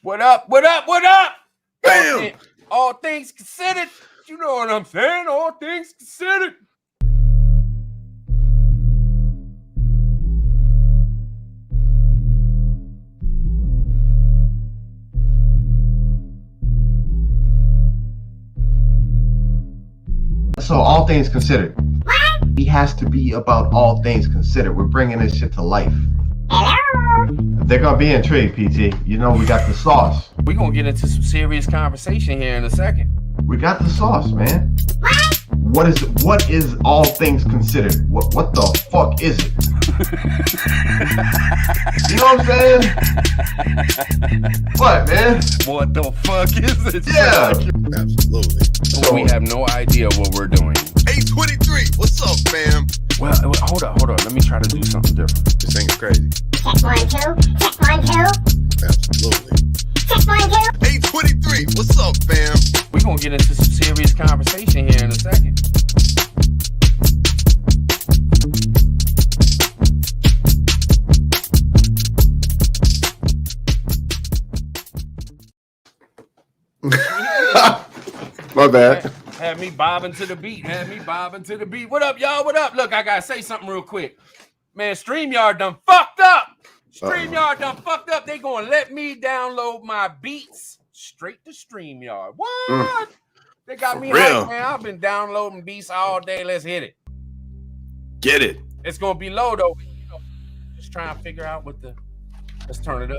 What up? What up? What up? Bam! All things considered. You know what I'm saying? All things considered. So all things considered, he has to be about all things considered. We're bringing this shit to life. If they're gonna be intrigued, PT, you know we got the sauce. We're gonna get into some serious conversation here in a second. We got the sauce, man. What is all things considered? What the fuck is it? You know what I'm saying? What, man? What the fuck is it? Yeah. Absolutely. So we have no idea what we're doing. 823, what's up, fam? Well, hold up. Let me try to do something different. This thing's crazy. Check 1, 2. Check 1, 2. Absolutely. Check 1, 2. 823, what's up, fam? We're gonna get into some serious conversation here in a second. My bad. Had me bobbing to the beat. What up, y'all? What up? Look, I gotta say something real quick. Man, StreamYard done fucked up. StreamYard done fucked up. They gonna let me download my beats straight to StreamYard. What? They got me hyped, man. I've been downloading beats all day. Let's hit it. Get it. It's gonna be low though. You know, just trying to figure out what the. Let's turn it up.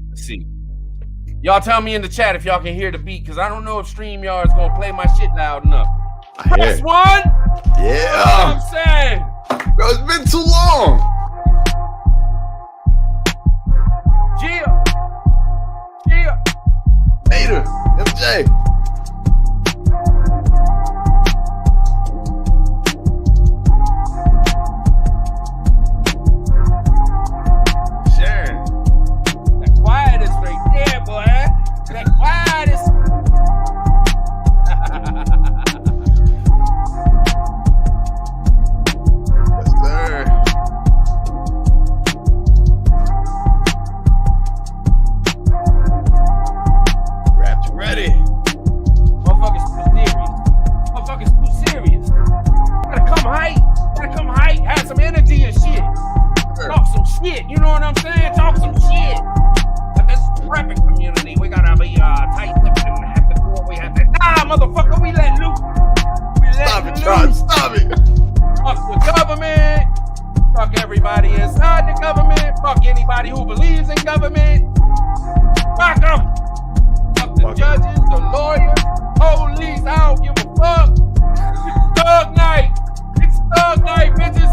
Let's see. Y'all tell me in the chat if y'all can hear the beat, because I don't know if StreamYard's gonna play my shit loud enough. Press 1. Yeah. That's what I'm saying. Bro, it's been too long. Gia. Later, MJ. Sharon. That quietest right there, boy. That quietest. Yes, sir. Rapture ready. Motherfuckers too serious. Gotta come hype. Have some energy and shit. Talk some shit. You know what I'm saying? Talk some shit. But this prepping community, we gotta be tight. We have to. Nah, motherfucker, we let loose. Stop it, John. Stop it. Fuck the government. Fuck everybody inside the government. Fuck anybody who believes in government. Fuck them. Fuck the judges, the lawyers, police. I don't give a fuck. It's thug night. It's thug night, bitches.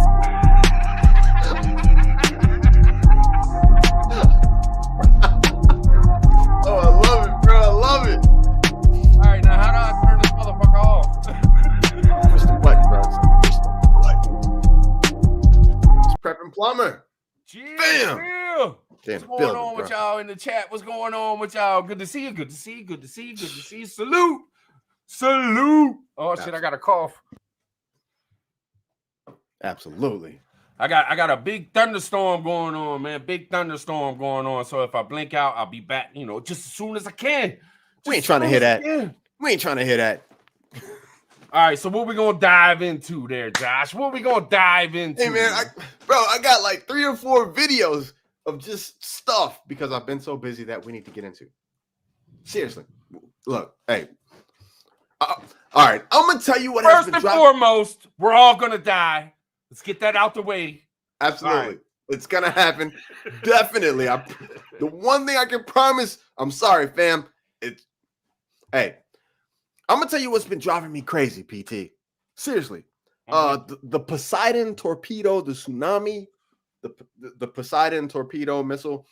Oh, I love it, bro. I love it. All right, now how do I turn this motherfucker off? Push the button, bro. Push the button. It's Prepping Plumber. Bam. What's going on with y'all in the chat? What's going on with y'all? Good to see you. Good to see you. Salute. Oh shit, I got a cough. Absolutely. I got a big thunderstorm going on, man. So if I blink out, I'll be back, just as soon as I can. We ain't trying to hear that. All right, so what we gonna dive into there, Josh? What we gonna dive into? Hey man, I got like 3 or 4 videos of just stuff because I've been so busy that we need to get into. Seriously, look, hey. All right, I'm gonna tell you what. First and foremost, we're all gonna die. Let's get that out the way. Absolutely, right. It's gonna happen. Definitely. The one thing I can promise. I'm sorry, fam. Hey, I'm gonna tell you what's been driving me crazy, PT. Seriously, the Poseidon torpedo, the tsunami, the Poseidon torpedo missile.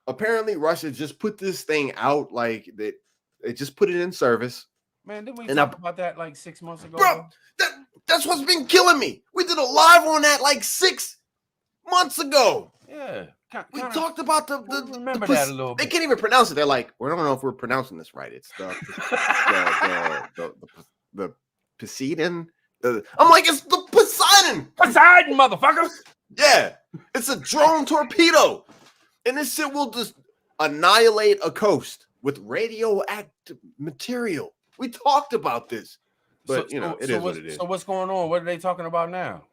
Apparently, Russia just put this thing out, like they just put it in service. Man, didn't we talk about that like 6 months ago? Bro, that's what's been killing me. We did a live on that like 6 months ago. Yeah. We talked about the remember that a little bit. They can't even pronounce it. They're like, we don't know if we're pronouncing this right. It's the Poseidon. I'm like, it's the Poseidon. Poseidon, motherfucker. Yeah. It's a drone torpedo. And this shit will just annihilate a coast with radioactive material. We talked about this, but it is what it is. So what's going on? What are they talking about now?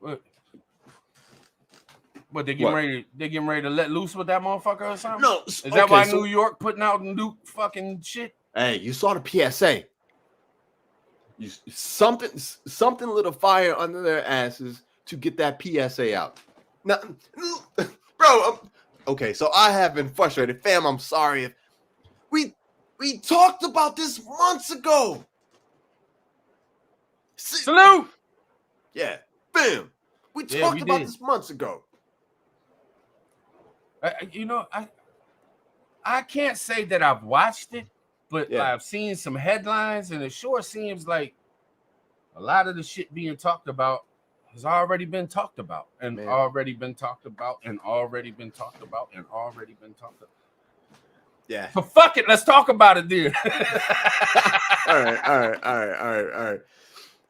What they getting ready? They getting ready to let loose with that motherfucker or something? No, is that why New York putting out nuke fucking shit? Hey, you saw the PSA. Something lit a fire under their asses to get that PSA out. Now, bro, okay, so I have been frustrated. Fam, I'm sorry if we talked about this months ago. Salute. Yeah, bam. We talked about this months ago. I can't say that I've watched it, but I've seen some headlines, and it sure seems like a lot of the shit being talked about has already been talked about, and already been talked about, and already been talked about, and already been talked about. Yeah. So fuck it, let's talk about it, dude. All right.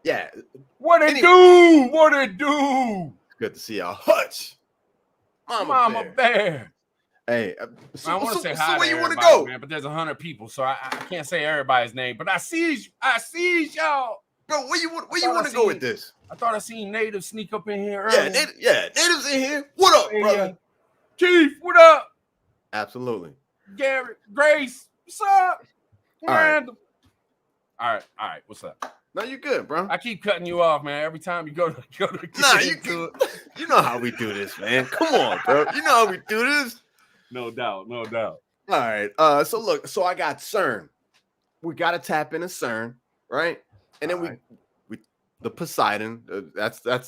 Yeah. What it do? Good to see y'all. Hutch. Mama Bear. Hey, I want to say hi where to you want to go, go, man, but there's 100 people, so I can't say everybody's name. But I see y'all, bro. Where you want to go with this? I thought I seen Native sneak up in here earlier. Natives in here. What up, brother? Chief, what up? Absolutely. Garrett, Grace, what's up? Randall. All right. What's up? No, you good, bro. I keep cutting you off, man. Every time you go to you know how we do this, man. Come on, bro. You know how we do this. No doubt. All right. So look, I got CERN. We got to tap into CERN, right? And then we the Poseidon. That's the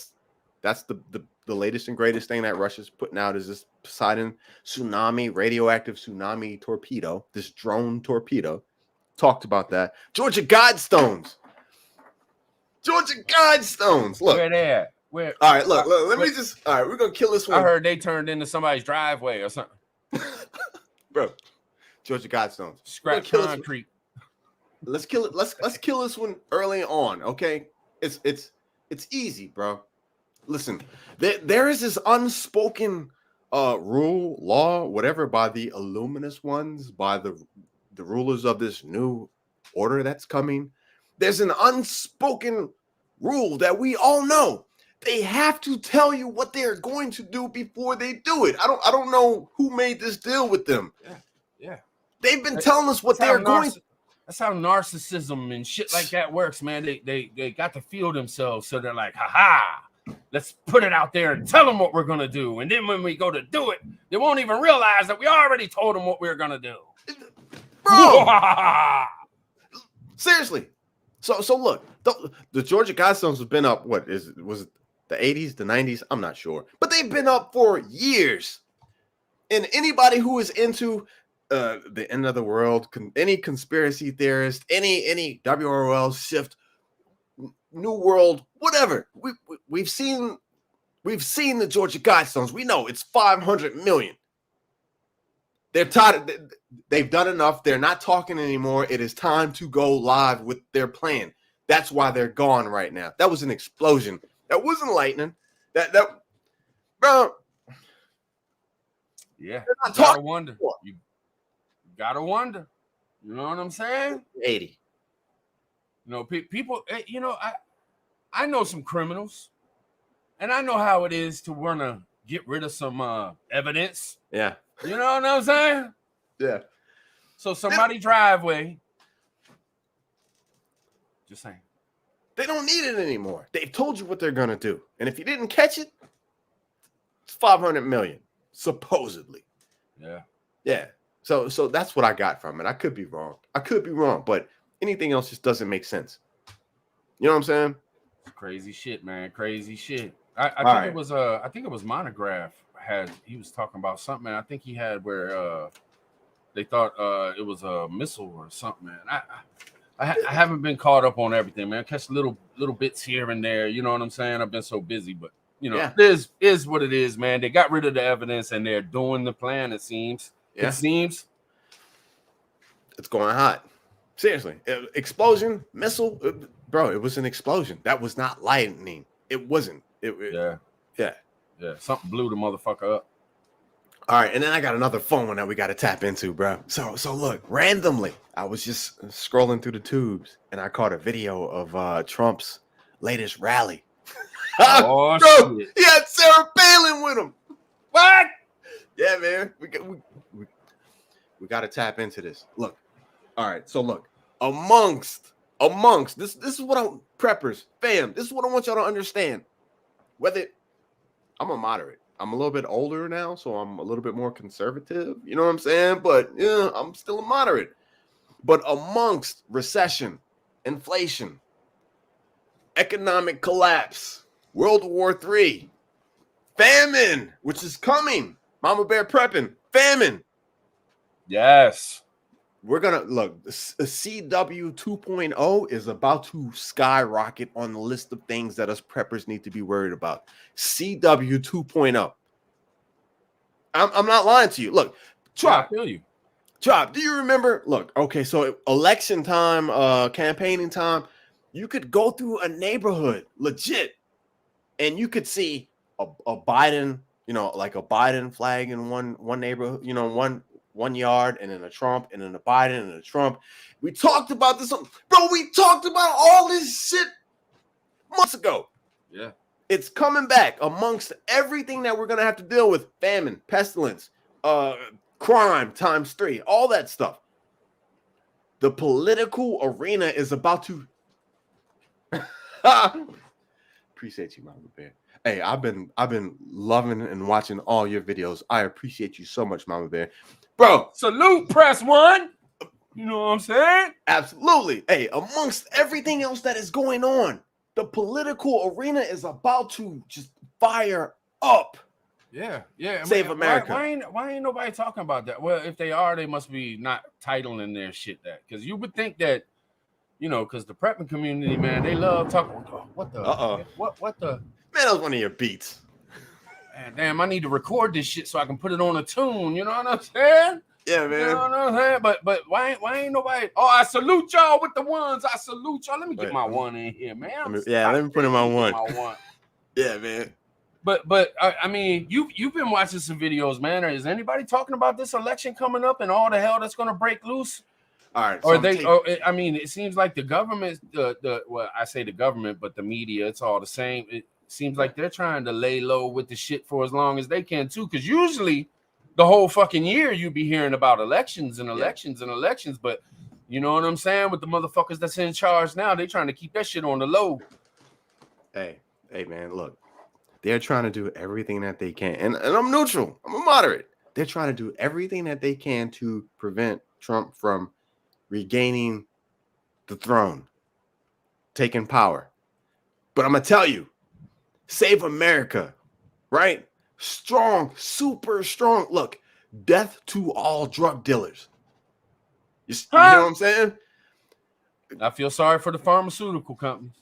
latest and greatest thing that Russia's putting out is this Poseidon tsunami, radioactive tsunami torpedo. This drone torpedo. Talked about that. Georgia Guidestones. Look, where they at? Where? All right, look. Let me just. All right, we're gonna kill this one. I heard they turned into somebody's driveway or something. Bro, Georgia Guidestones. Scrap concrete. Let's kill it. Let's kill this one early on. Okay, it's easy, bro. Listen, there is this unspoken rule, law, whatever, by the Illuminous ones, by the rulers of this new order that's coming. There's an unspoken rule that we all know. They have to tell you what they're going to do before they do it. I don't know who made this deal with them. Yeah. They've been telling us what they're going to. That's how narcissism and shit like that works, man. They got to feel themselves, so they're like, ha, let's put it out there and tell them what we're gonna do. And then when we go to do it, they won't even realize that we already told them what we were gonna do. Bro, seriously. So look, the Georgia Guidestones have been up. Was it the 80s, the 90s? I'm not sure, but they've been up for years. And anybody who is into the end of the world, any conspiracy theorist, any WRL shift, New World, whatever, we've seen the Georgia Guidestones. We know it's 500 million. They're tired. They've done enough. They're not talking anymore. It is time to go live with their plan. That's why they're gone right now. That was an explosion. That wasn't lightning. That bro. Yeah. You gotta wonder. You gotta wonder. You know what I'm saying? 80. You know, people. You know, I know some criminals, and I know how it is to want to get rid of some evidence. Yeah. You know what I'm saying? Yeah. So somebody driveway. Just saying. They don't need it anymore. They've told you what they're gonna do, and if you didn't catch it, it's 500 million supposedly. Yeah. Yeah. So that's what I got from it. I could be wrong, but anything else just doesn't make sense. You know what I'm saying? Crazy shit, man. Crazy shit. I think it was Monograph he was talking about something, and I think he had where they thought it was a missile or something, man. I haven't been caught up on everything, man. I catch little bits here and there. You know what I'm saying? I've been so busy, but you know, this is what it is, man. They got rid of the evidence and they're doing the plan. It seems. Yeah. It seems. It's going hot. Seriously, explosion, missile, bro. It was an explosion. That was not lightning. It wasn't. Yeah. Something blew the motherfucker up. All right, and then I got another phone that we got to tap into, bro. So look, randomly, I was just scrolling through the tubes, and I caught a video of Trump's latest rally. Oh, Bro, shit. he had Sarah Palin with him. What? Yeah, man, we got to tap into this. Look, all right, so look, amongst this is what I'm preppers, fam. This is what I want y'all to understand. Whether I'm a moderate. I'm a little bit older now, so I'm a little bit more conservative. You know what I'm saying? But yeah, I'm still a moderate. But amongst recession, inflation, economic collapse, World War III, famine, which is coming, Mama Bear prepping, famine. Yes. We're gonna look. A CW 2.0 is about to skyrocket on the list of things that us preppers need to be worried about. CW 2.0. I'm not lying to you. Look, I feel you. Chop, do you remember? Look, okay, so election time, campaigning time, you could go through a neighborhood, legit, and you could see a Biden, like a Biden flag in one neighborhood, one yard, and then a Trump, and then a Biden, and a Trump. We talked about this, bro. We talked about all this shit months ago. Yeah. It's coming back amongst everything that we're gonna have to deal with: famine, pestilence, crime times 3, all that stuff. The political arena is about to. Appreciate you, Mama Bear. Hey, I've been loving and watching all your videos. I appreciate you so much, Mama Bear. Bro, salute, press one. You know what I'm saying? Absolutely. Hey, amongst everything else that is going on, the political arena is about to just fire up. Yeah. Save America. Why ain't nobody talking about that? Well, if they are, they must be not titling their shit that. Because you would think that, because the prepping community, man, they love talking. What the? What the? Man, that was one of your beats. Man, damn, I need to record this shit so I can put it on a tune. You know what I'm saying? Yeah, man. You know what I'm saying? But why ain't nobody? Oh, I salute y'all with the ones. I salute y'all. Let me get my one in here, man. Let me put in my one. My one. Yeah, man. But I mean, you've been watching some videos, man. Is anybody talking about this election coming up and all the hell that's going to break loose? All right. Or I mean, it seems like the government, I say the government, but the media, it's all the same. It seems like they're trying to lay low with the shit for as long as they can too. Because usually, the whole fucking year you be hearing about elections and elections and elections. But you know what I'm saying? With the motherfuckers that's in charge now, they trying to keep that shit on the low. Hey, man, look. They're trying to do everything that they can. And I'm neutral. I'm a moderate. They're trying to do everything that they can to prevent Trump from regaining the throne, taking power. But I'm going to tell you, save America, right? Strong, super strong. Look, death to all drug dealers. You know what I'm saying? I feel sorry for the pharmaceutical companies.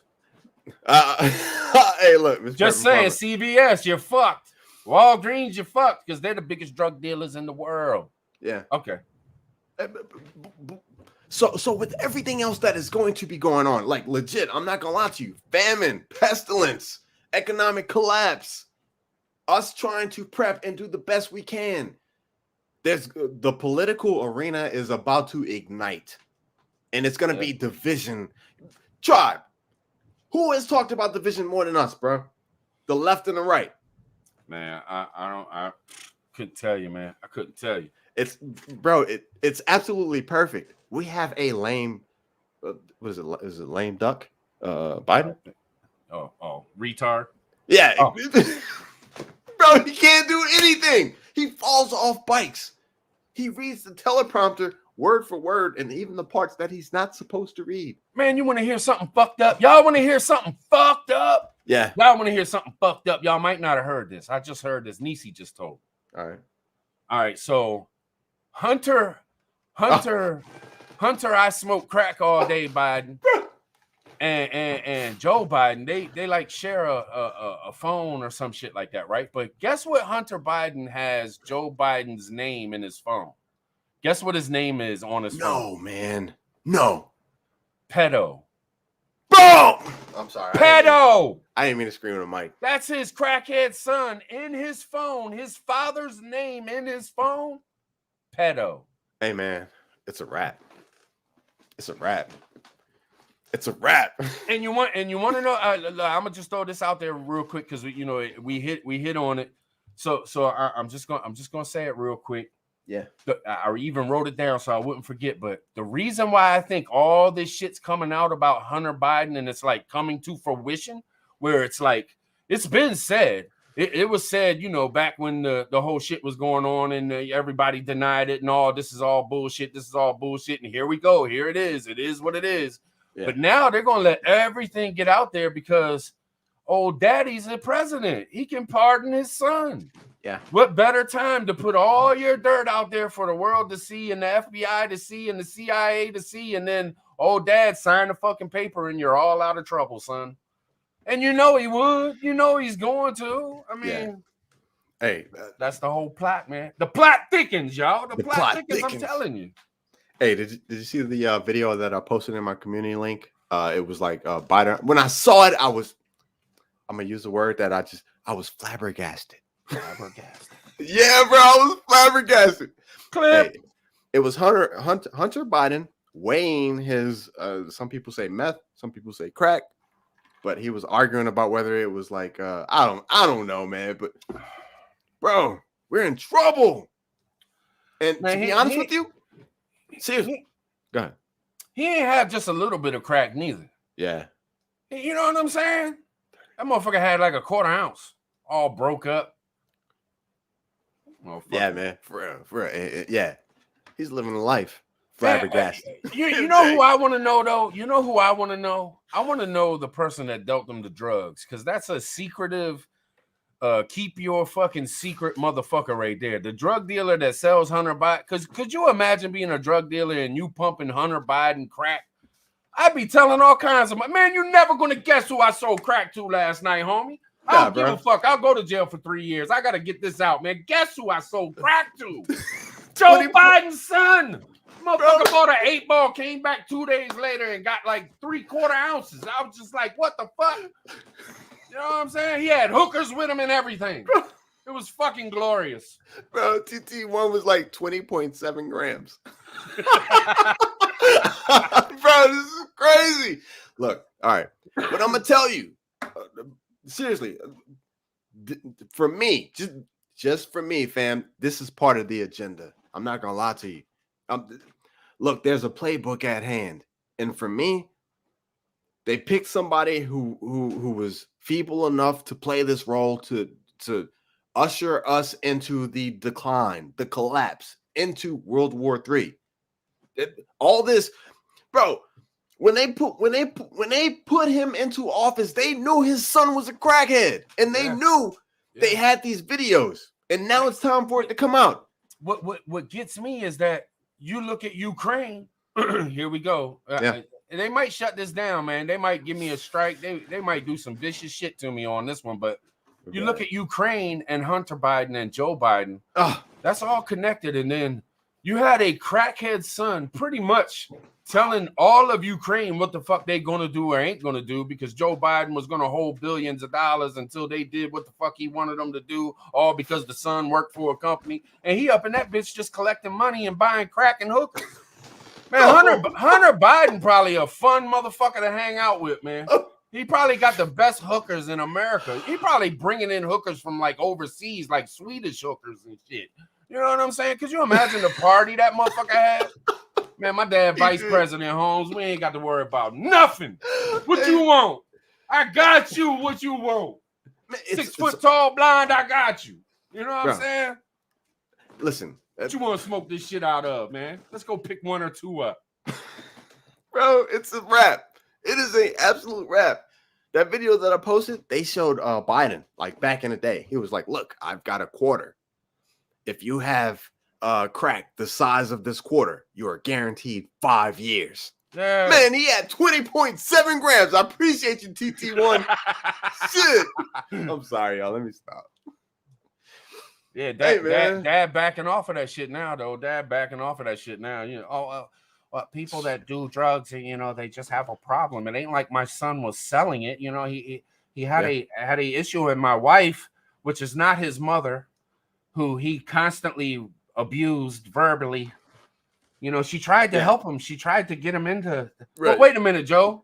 Hey, look. Mr. Just saying, CVS, you're fucked. Walgreens, you're fucked because they're the biggest drug dealers in the world. Yeah. Okay. So with everything else that is going to be going on, like legit, I'm not gonna lie to you, famine, pestilence, economic collapse, us trying to prep and do the best we can. The political arena is about to ignite, and it's gonna be division. Tribe. Who has talked about division more than us, bro? The left and the right. Man, I couldn't tell you, man. I couldn't tell you. It's absolutely perfect. We have a lame, what is it? Is it lame duck? Biden? Oh, retard. Yeah. Oh. Bro, he can't do anything. He falls off bikes. He reads the teleprompter word for word, and even the parts that he's not supposed to read. Man, you want to hear something fucked up? Y'all want to hear something fucked up? Yeah. Y'all want to hear something fucked up? Y'all might not have heard this. I just heard this. Nisi just told. All right. So Hunter, I smoke crack all day, Biden. And Joe Biden, they like share a phone or some shit like that, right? But guess what? Hunter Biden has Joe Biden's name in his phone. Guess what his name is on his phone? No, man. No. Pedo. Bro, Boom! I'm sorry. Pedo. I didn't mean to scream on the mic. That's his crackhead son in his phone. His father's name in his phone. Pedo. Hey, man, it's a wrap. It's a wrap. It's a wrap. And you want to know? I'm gonna just throw this out there real quick because we hit on it. So I'm just gonna say it real quick. Yeah. I even wrote it down so I wouldn't forget. But the reason why I think all this shit's coming out about Hunter Biden and it's like coming to fruition, where it's like it's been said. It was said, back when the whole shit was going on and everybody denied it and all. This is all bullshit. This is all bullshit. And here we go. Here it is. It is what it is. Yeah. But now they're gonna let everything get out there because old daddy's the president. He can pardon his son. Yeah. What better time to put all your dirt out there for the world to see and the FBI to see and the CIA to see, and then old dad sign the fucking paper and you're all out of trouble, son. And he would. He's going to. I mean, yeah. Hey, that's the whole plot, man. The plot thickens, y'all. The plot thickens. I'm telling you. Hey, did you see the video that I posted in my community link? It was like Biden. When I saw it, I'm gonna use the word that I was flabbergasted. Flabbergasted. Yeah, bro, I was flabbergasted. Clip. Hey, it was Hunter Biden weighing his. Some people say meth, some people say crack, but he was arguing about whether it was like I don't know, man. But bro, we're in trouble. And man, to be honest with you. Seriously, go ahead. He ain't have just a little bit of crack neither. Yeah. You know what I'm saying? That motherfucker had like a quarter ounce, all broke up. Yeah, man. For real. Yeah. He's living a life. Flabbergasted. You know who I want to know, though? You know who I want to know? I want to know the person that dealt them the drugs, because that's a secretive, keep your fucking secret motherfucker right there. The drug dealer that sells Hunter Biden. Because could you imagine being a drug dealer and you pumping Hunter Biden crack? I'd be telling all kinds of man, you're never gonna guess who I sold crack to last night, homie. I don't give a fuck. I'll go to jail for 3 years. I gotta get this out, man. Guess who I sold crack to? Joe Biden's son. Motherfucker bought an 8-ball, came back 2 days later and got like 3/4 ounces. I was just like, what the fuck? You know what I'm saying? He had hookers with him and everything. It was fucking glorious. Bro, TT1 was like 20.7 grams. Bro, this is crazy. Look, all right. But I'm going to tell you, seriously, for me, just for me, fam, this is part of the agenda. I'm not going to lie to you. Look, there's a playbook at hand. And for me, they picked somebody who was feeble enough to play this role to usher us into the decline, the collapse, into World War III. All this, bro. When they put him into office, they knew his son was a crackhead, and they knew they had these videos, and now it's time for it to come out. What gets me is that you look at Ukraine. Here we go. They might shut this down, man. They might give me a strike. They might do some vicious shit to me on this one. But you look at Ukraine and Hunter Biden and Joe Biden. That's all connected. And then you had a crackhead son pretty much telling all of Ukraine what the fuck they gonna do or ain't gonna do, because Joe Biden was gonna hold billions of dollars until they did what the fuck he wanted them to do, all because the son worked for a company. And he up in that bitch just collecting money and buying crack and hookers. Man, Hunter Biden probably a fun motherfucker to hang out with, man. He probably got the best hookers in America. He probably bringing in hookers from like overseas, like Swedish hookers and shit. You know what I'm saying? Could you imagine the party that motherfucker had? Man, my dad vice president, Holmes. We ain't got to worry about nothing. What you want? I got you. What you want? Man, 6 foot tall, blind. I got you. You know what I'm saying? Listen. What you want to smoke this shit out of, man? Let's go pick 1 or 2 up. Bro, it's a wrap. It is an absolute wrap. That video that I posted, they showed Biden, like back in the day. He was like, look, I've got a quarter. If you have crack the size of this quarter, you are guaranteed 5 years. Yeah. Man, he had 20.7 grams. I appreciate you, TT1. Shit. I'm sorry, y'all. Let me stop. Yeah, dad backing off of that shit now, though. Dad backing off of that shit now. You know, people that do drugs, you know, they just have a problem. It ain't like my son was selling it. You know, he had a issue with my wife, which is not his mother, who he constantly abused verbally. You know, she tried to help him. She tried to get him into. Right. But wait a minute, Joe.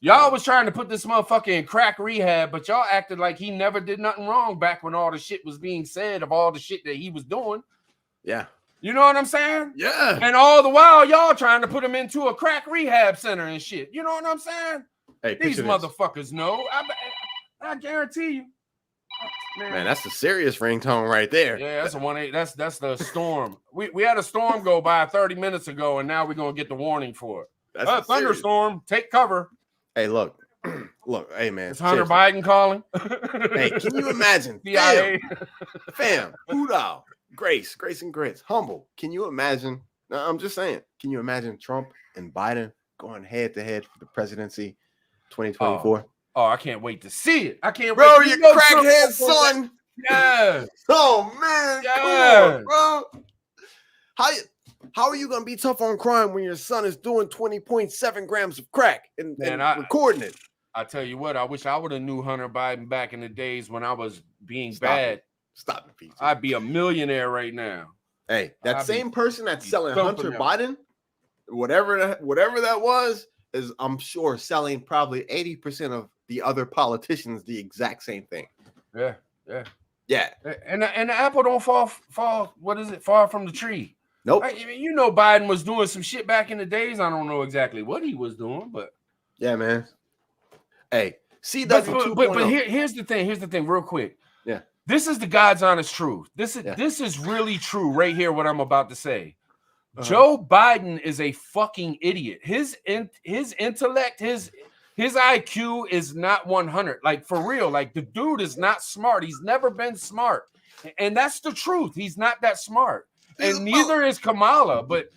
Y'all was trying to put this motherfucker in crack rehab, but y'all acted like he never did nothing wrong back when all the shit was being said of all the shit that he was doing. Yeah. You know what I'm saying? Yeah. And all the while, y'all trying to put him into a crack rehab center and shit. You know what I'm saying? Hey, these motherfuckers know. I guarantee you. Man, that's a serious ringtone right there. Yeah, that's a 1-8. That's the storm. We had a storm go by 30 minutes ago, and now we're gonna get the warning for it. That's thunderstorm. Take cover. Hey, look, hey man, is Hunter Biden calling? Hey, can you imagine? Fam, Hoodow, Grace and Grits, Humble. Can you imagine? No, I'm just saying. Can you imagine Trump and Biden going head to head for the presidency, 2024? Oh, I can't wait to see it. I can't bro, wait. You crackhead son. Yeah. Oh man, come on, bro. How are you gonna be tough on crime when your son is doing 20.7 grams of crack and recording it? I tell you what, I wish I would have knew Hunter Biden back in the days when I was being Stop bad. it. Stop it, Pete. I'd be a millionaire right now. Hey, that same person that's selling Hunter Biden, whatever that was, is I'm sure selling probably 80% of the other politicians the exact same thing. Yeah. And the apple don't fall. What is it? Far from the tree. Nope. You know, Biden was doing some shit back in the days. I don't know exactly what he was doing, but yeah, man. Hey, but here's the thing. Here's the thing, real quick. Yeah. This is the God's honest truth. This is really true right here. What I'm about to say. Joe Biden is a fucking idiot. His intellect, his IQ is not 100. Like, for real. Like, the dude is not smart. He's never been smart, and that's the truth. He's not that smart. And neither is Kamala, but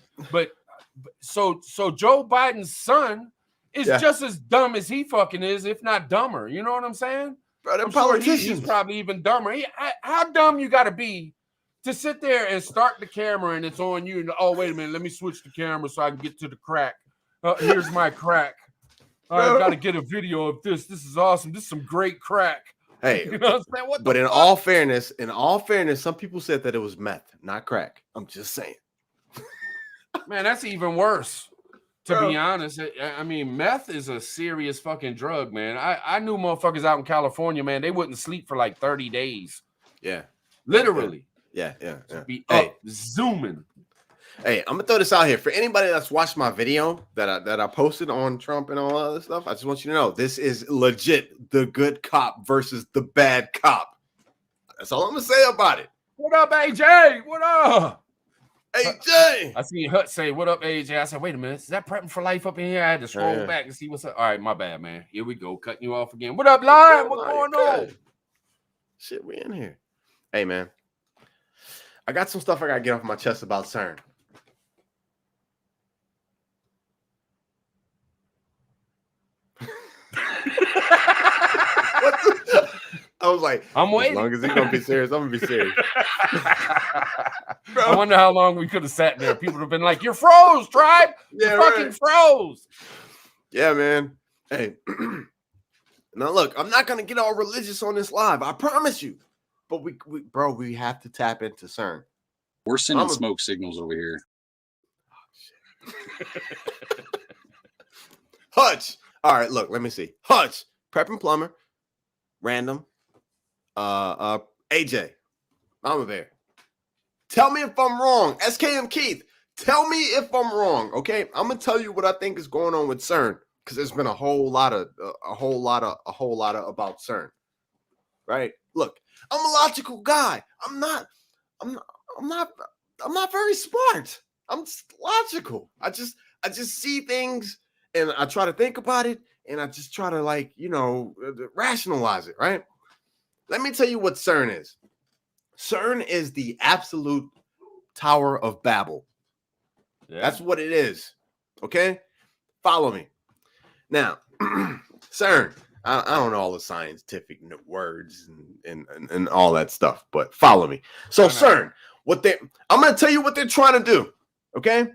so Joe Biden's son is just as dumb as he fucking is, if not dumber. You know what I'm saying? Bro, I'm sure he's probably even dumber. How dumb you got to be to sit there and start the camera and it's on you? And oh, wait a minute, let me switch the camera so I can get to the crack. Here's my crack. I've got to get a video of this. This is awesome. This is some great crack. Hey, you know what I'm saying? But in all fairness, some people said that it was meth, not crack. I'm just saying. Man, that's even worse. To be honest, I mean, meth is a serious fucking drug, man. I knew motherfuckers out in California, man. They wouldn't sleep for like 30 days. Yeah, literally. Yeah. Be up, zooming. Hey, I'm gonna throw this out here for anybody that's watched my video that I posted on Trump and all that other stuff. I just want you to know this is legit the good cop versus the bad cop. That's all I'm gonna say about it. What up, AJ? What up? AJ. I see Hut say, "What up, AJ?" I said, "Wait a minute, is that prepping for life up in here?" I had to scroll back and see what's up. All right, my bad, man. Here we go, cutting you off again. What up, Lion? What's going on? Shit, we in here. Hey, man, I got some stuff I gotta get off my chest about CERN. I was like, I'm waiting. As long as he's gonna be serious, I'm gonna be serious. I wonder how long we could have sat there. People would have been like, "You're froze, tribe. You're fucking froze." Yeah, man. Hey, now look, I'm not gonna get all religious on this live. I promise you. But we have to tap into CERN. We're sending smoke signals over here. Oh, shit. Hutch. All right, look, let me see. Hutch, Prep and Plumber, Random, AJ, Mama Bear. Tell me if I'm wrong. SKM Keith, tell me if I'm wrong. Okay, I'm gonna tell you what I think is going on with CERN because there's been a whole lot about CERN. Right? Look, I'm a logical guy. I'm not very smart. I'm just logical. I just see things and I try to think about it and I just try to rationalize it, right? Let me tell you what CERN is. CERN is the absolute Tower of Babel. Yeah. That's what it is. Okay? Follow me. Now, CERN, I don't know all the scientific words and all that stuff, but follow me. So CERN, I'm going to tell you what they're trying to do. Okay?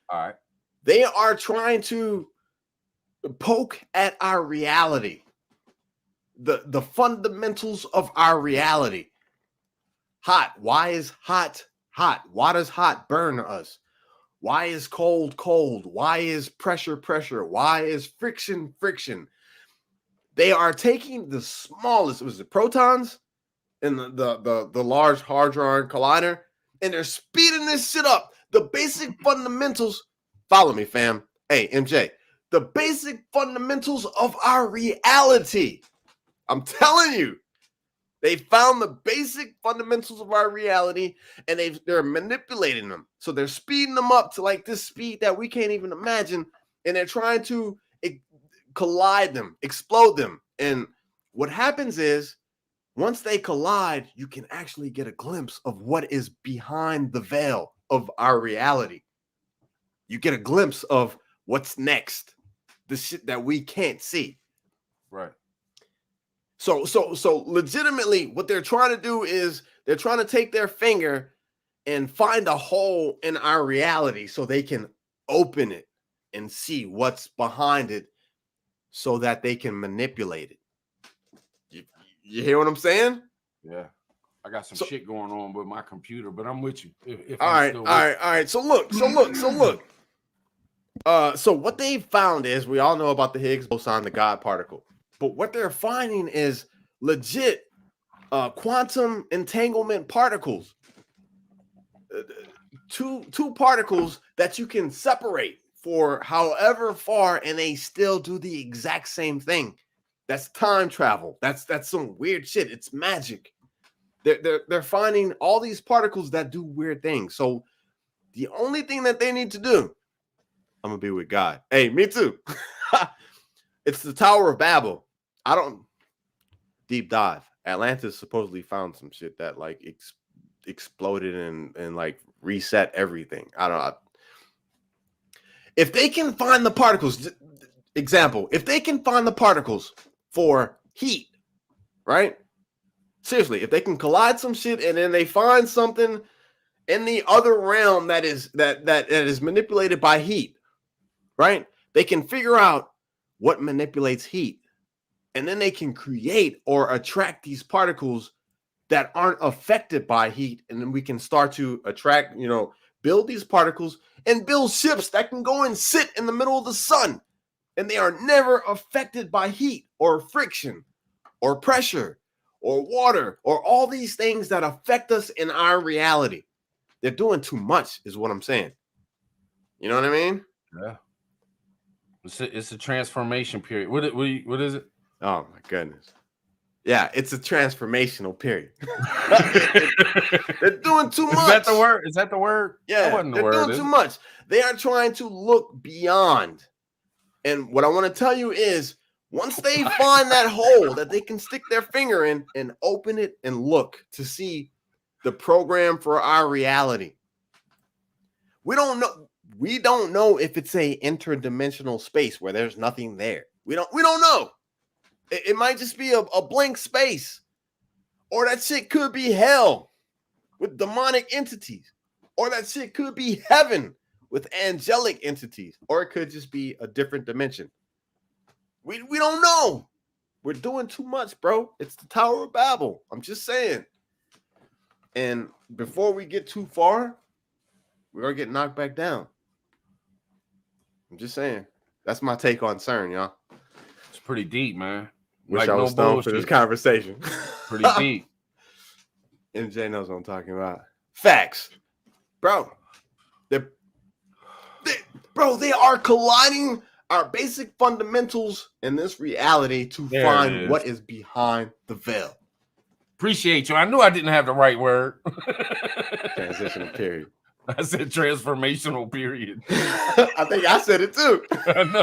All right. They are trying to poke at our reality, the fundamentals of our reality. Hot. Why is hot hot? Why does hot burn us? Why is cold cold? Why is pressure pressure? Why is friction friction? They are taking the smallest, was it protons in the Large Hadron Collider, and they're speeding this shit up. The basic fundamentals. Follow me, fam. Hey, MJ. The basic fundamentals of our reality. I'm telling you, they found the basic fundamentals of our reality, and they're manipulating them. So they're speeding them up to like this speed that we can't even imagine, and they're trying to collide them, explode them. And what happens is, once they collide, you can actually get a glimpse of what is behind the veil of our reality. You get a glimpse of what's next, the shit that we can't see. Right. So legitimately, what they're trying to do is they're trying to take their finger and find a hole in our reality so they can open it and see what's behind it so that they can manipulate it. You hear what I'm saying? Yeah. I got some shit going on with my computer, but I'm with you. All right. So look. So what they found is, we all know about the Higgs boson, the God particle. But what they're finding is legit quantum entanglement particles. Two particles that you can separate for however far, and they still do the exact same thing. That's time travel. That's some weird shit. It's magic. They're finding all these particles that do weird things. So the only thing that they need to do, I'm gonna be with God. Hey, me too. It's the Tower of Babel. I don't deep dive. Atlantis supposedly found some shit that like exploded and like reset everything. I don't know. If they can find the particles, example, if they can find the particles for heat, right? Seriously, if they can collide some shit and then they find something in the other realm that is manipulated by heat, right? They can figure out what manipulates heat, and then they can create or attract these particles that aren't affected by heat, and then we can start to attract, build these particles and build ships that can go and sit in the middle of the sun, and they are never affected by heat or friction or pressure or water or all these things that affect us in our reality. They're doing too much is what I'm saying. You know what I mean? Yeah. It's a transformation period. What is it? Oh my goodness. Yeah, it's a transformational period. They're doing too much. Is that the word? Is that the word? Yeah, that wasn't the they're word, doing too much. They are trying to look beyond. And what I want to tell you is, once they find that hole that they can stick their finger in and open it and look to see the program for our reality, we don't know if it's a interdimensional space where there's nothing there. We don't know. It might just be a blank space, or that shit could be hell with demonic entities, or that shit could be heaven with angelic entities, or it could just be a different dimension. We don't know. We're doing too much, bro. It's the Tower of Babel. I'm just saying. And before we get too far, we're gonna get knocked back down. I'm just saying. That's my take on CERN, y'all. It's pretty deep, man. Wish I was stoned for this conversation. Pretty deep. MJ knows what I'm talking about. Facts. Bro. They are colliding our basic fundamentals in this reality to find what is behind the veil. Appreciate you. I knew I didn't have the right word. Transitional period. I said transformational period. I think I said it too. I know.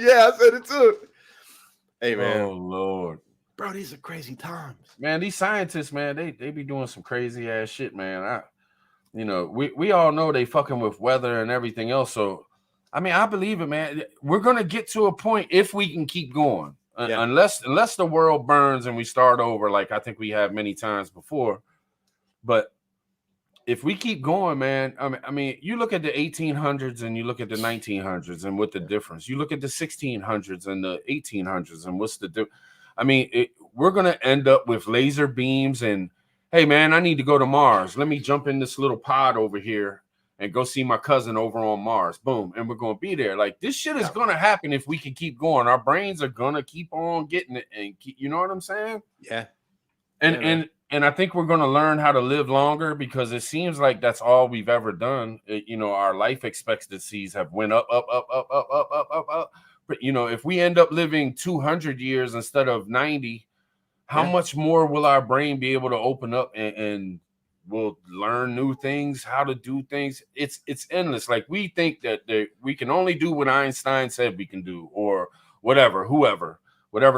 Yeah, I said it too. Hey, man. Oh, Lord. Bro, these are crazy times. Man, these scientists, man, they be doing some crazy ass shit, man. We all know they fucking with weather and everything else. So, I mean, I believe it, man. We're going to get to a point if we can keep going. Yeah. Unless the world burns and we start over, like I think we have many times before. But if we keep going, man, I mean, you look at the 1800s and you look at the 1900s and what the difference. You look at the 1600s and the 1800s and what's the difference. I mean, we're going to end up with laser beams and, hey, man, I need to go to Mars. Let me jump in this little pod over here and go see my cousin over on Mars. Boom. And we're going to be there. Like, this shit is going to happen if we can keep going. Our brains are going to keep on getting it. And you know what I'm saying? Yeah. And I think we're going to learn how to live longer because it seems like that's all we've ever done. Our life expectancies have went up. But, if we end up living 200 years instead of 90, how much more will our brain be able to open up and we'll learn new things, how to do things? It's endless. Like, we think that we can only do what Einstein said we can do, or whatever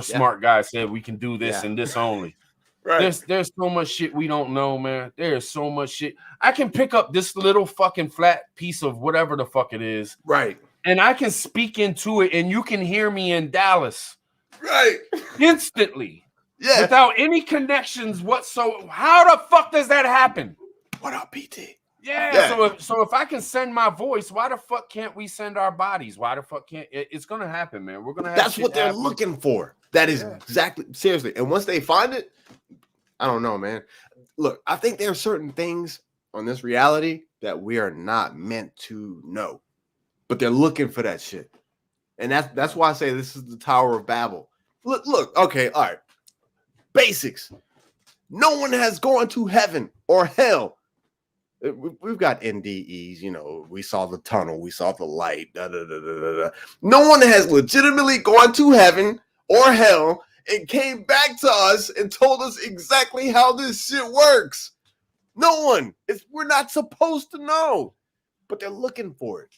smart guy said we can do this and this only. Right. There's so much shit we don't know, man. There's so much shit. I can pick up this little fucking flat piece of whatever the fuck it is. Right. And I can speak into it and you can hear me in Dallas. Right. Instantly. Yeah. Without any connections whatsoever. How the fuck does that happen? What up, PT? Yeah. So if I can send my voice, why the fuck can't we send our bodies? Why the fuck can't it's gonna happen, man? We're gonna have That's what they're looking for. That is exactly, seriously. And once they find it, I don't know, man. Look, I think there are certain things on this reality that we are not meant to know, but they're looking for that shit. And that's why I say this is the Tower of Babel. Look, okay, all right. Basics. No one has gone to heaven or hell. We've got NDEs, we saw the tunnel, we saw the light. No one has legitimately gone to heaven or hell and came back to us and told us exactly how this shit works. No one. We're not supposed to know, but they're looking for it.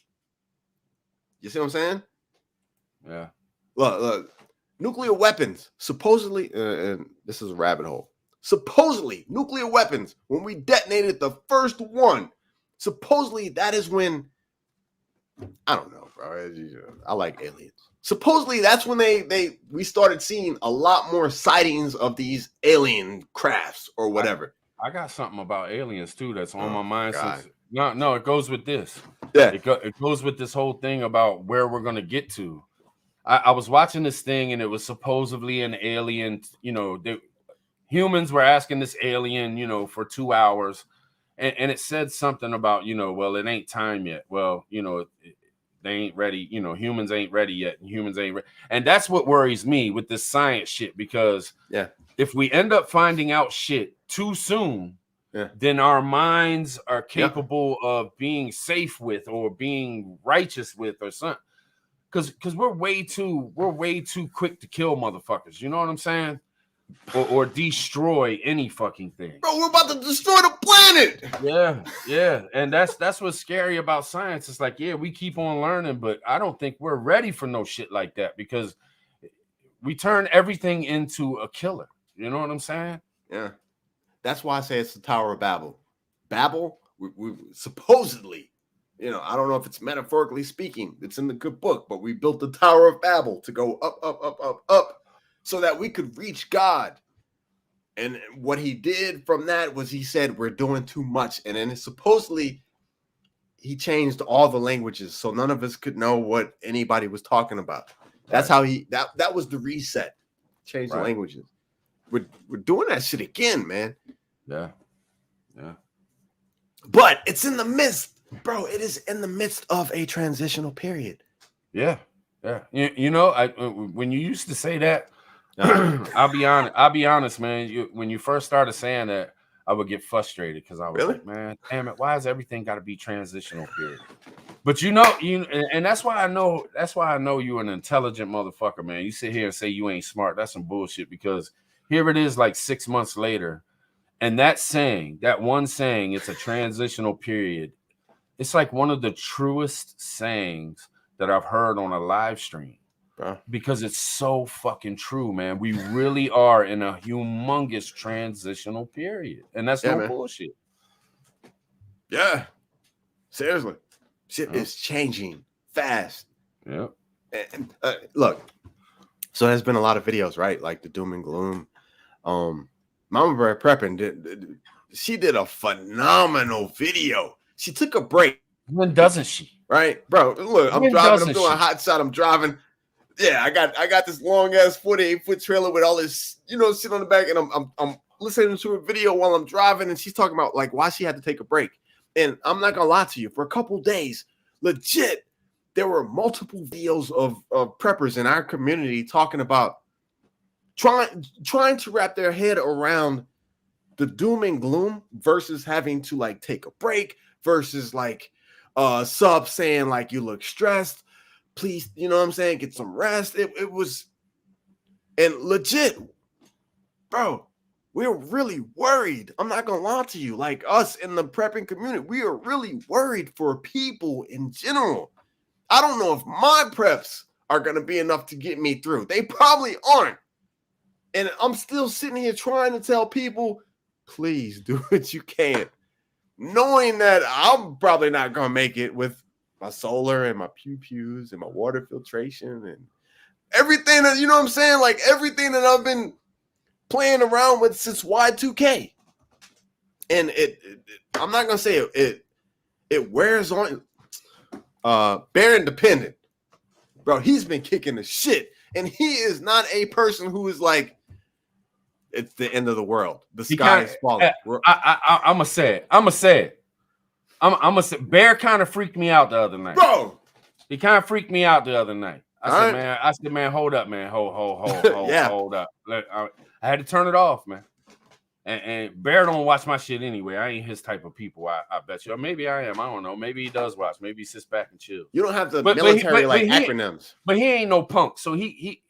You see what I'm saying? Yeah. Look. Nuclear weapons, supposedly, and this is a rabbit hole. Supposedly, nuclear weapons, when we detonated the first one, supposedly that is when, I don't know, bro. I like aliens. Supposedly that's when we started seeing a lot more sightings of these alien crafts or whatever. I got something about aliens too that's on my mind. God. No, it goes with this. Yeah, it goes with this whole thing about where we're gonna get to. I was watching this thing and it was supposedly an alien. Humans were asking this alien, for 2 hours, and it said something about, well, it ain't time yet. Well, they ain't ready. Humans ain't ready yet. And humans ain't ready. And that's what worries me with this science shit, because if we end up finding out shit too soon, then our minds are capable of being safe with or being righteous with or something. Because we're way too quick to kill motherfuckers. You know what I'm saying? Or destroy any fucking thing. Bro, we're about to destroy the planet. Yeah. And that's what's scary about science. It's like, we keep on learning, but I don't think we're ready for no shit like that, because we turn everything into a killer. You know what I'm saying? Yeah. That's why I say it's the Tower of Babel. Babel, we supposedly, I don't know if it's metaphorically speaking, it's in the good book, but we built the Tower of Babel to go up, up, up, up, up, so that we could reach God. And what he did from that was he said, we're doing too much. And then supposedly he changed all the languages, so none of us could know what anybody was talking about. That's how that was the reset. Change the languages. We're doing that shit again, man. Yeah. But it's in the midst, bro. It is in the midst of a transitional period. Yeah. When you used to say that, I'll be honest, man. When you first started saying that, I would get frustrated because I was like, man, damn it, why has everything got to be transitional period? But and that's why I know you're an intelligent motherfucker, man. You sit here and say you ain't smart. That's some bullshit, because here it is like 6 months later, and that one saying, it's a transitional period. It's like one of the truest sayings that I've heard on a live stream. Because it's so fucking true, man. We really are in a humongous transitional period, and that's no bullshit. Yeah, seriously, shit is changing fast. Yeah. And look, so there's been a lot of videos, right? Like the doom and gloom. Mama Bear Prepping she did a phenomenal video. She took a break. When doesn't she? Right, bro. Look, I'm When driving. I'm doesn't doing a she? hot shot. I'm driving. Yeah, I got this long ass 48-foot trailer with all this, shit on the back, and I'm listening to a video while I'm driving, and she's talking about like why she had to take a break. And I'm not gonna lie to you, for a couple days, legit, there were multiple videos of preppers in our community talking about trying to wrap their head around the doom and gloom versus having to like take a break versus like sub saying like you look stressed, please, you know what I'm saying, get some rest. It was, and legit, bro, we're really worried. I'm not gonna lie to you, like us in the prepping community, we are really worried for people in general. I don't know if my preps are gonna be enough to get me through. They probably aren't. And I'm still sitting here trying to tell people, please do what you can, knowing that I'm probably not going to make it with my solar and my pews and my water filtration and everything that, you know what I'm saying? Like everything that I've been playing around with since Y2K. And I'm not going to say it wears on. Bear Independent, bro, he's been kicking the shit. And he is not a person who is like, it's the end of the world. The sky is falling. I'm gonna say it. I'm gonna say Bear kind of freaked me out the other night. Bro, he kind of freaked me out the other night. I said, man, hold up, man. Hold Yeah. hold up. I had to turn it off, man. And Bear don't watch my shit anyway. I ain't his type of people. I bet you. Or maybe I am. I don't know. Maybe he does watch. Maybe he sits back and chills. You don't have the military acronyms. But he ain't no punk, so he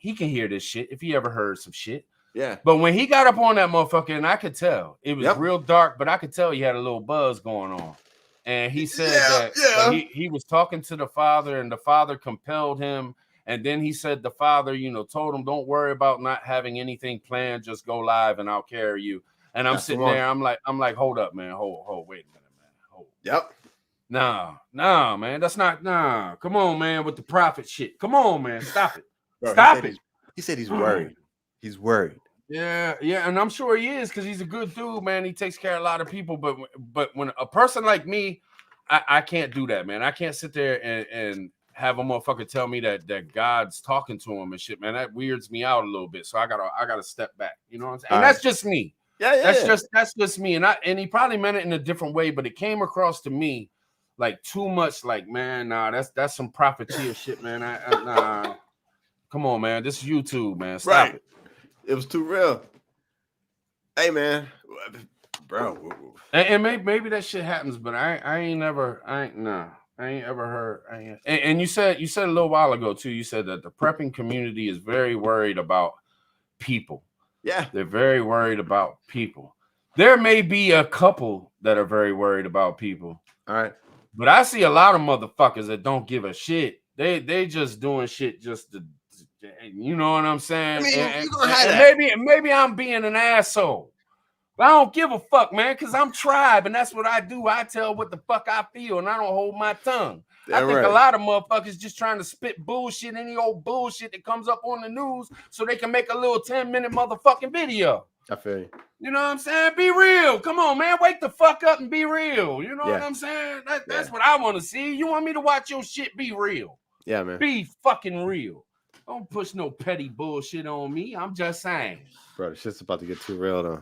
can hear this shit if he ever heard some shit. Yeah. But when he got up on that motherfucker, and I could tell it was Yep. real dark, but I could tell he had a little buzz going on. And he said that he was talking to the father, and the father compelled him. And then he said the father, told him, don't worry about not having anything planned. Just go live and I'll carry you. And I'm sitting there. I'm like, hold up, man. Hold, wait a minute, man. Hold. Yep. Nah, man. That's not, come on, man, with the prophet shit. Come on, man. Stop it. Bro, Stop it. He said he's worried. He's worried. Yeah, and I'm sure he is because he's a good dude, man. He takes care of a lot of people. But when a person like me, I can't do that, man. I can't sit there and have a motherfucker tell me that God's talking to him and shit, man. That weirds me out a little bit. So I gotta step back. You know what I'm saying? And that's just me. Yeah. That's just me. And he probably meant it in a different way, but it came across to me like too much. Like, man, that's some profiteer shit, man. Nah. Come on, man. This is YouTube, man. Stop it. It was too real. Hey, man, bro. And maybe that shit happens, but I ain't ever heard. And you said a little while ago too. You said that the prepping community is very worried about people. Yeah, they're very worried about people. There may be a couple that are very worried about people. All right, but I see a lot of motherfuckers that don't give a shit. They just doing shit just to. You know what I'm saying? I mean, maybe I'm being an asshole. But I don't give a fuck, man, because I'm tribe, and that's what I do. I tell what the fuck I feel, and I don't hold my tongue. I think a lot of motherfuckers just trying to spit bullshit, any old bullshit that comes up on the news so they can make a little 10-minute motherfucking video. I feel you. You know what I'm saying? Be real. Come on, man. Wake the fuck up and be real. You know what I'm saying? That's what I want to see. You want me to watch your shit? Be real. Yeah, man. Be fucking real. Don't push no petty bullshit on me. I'm just saying. Bro, the shit's about to get too real, though.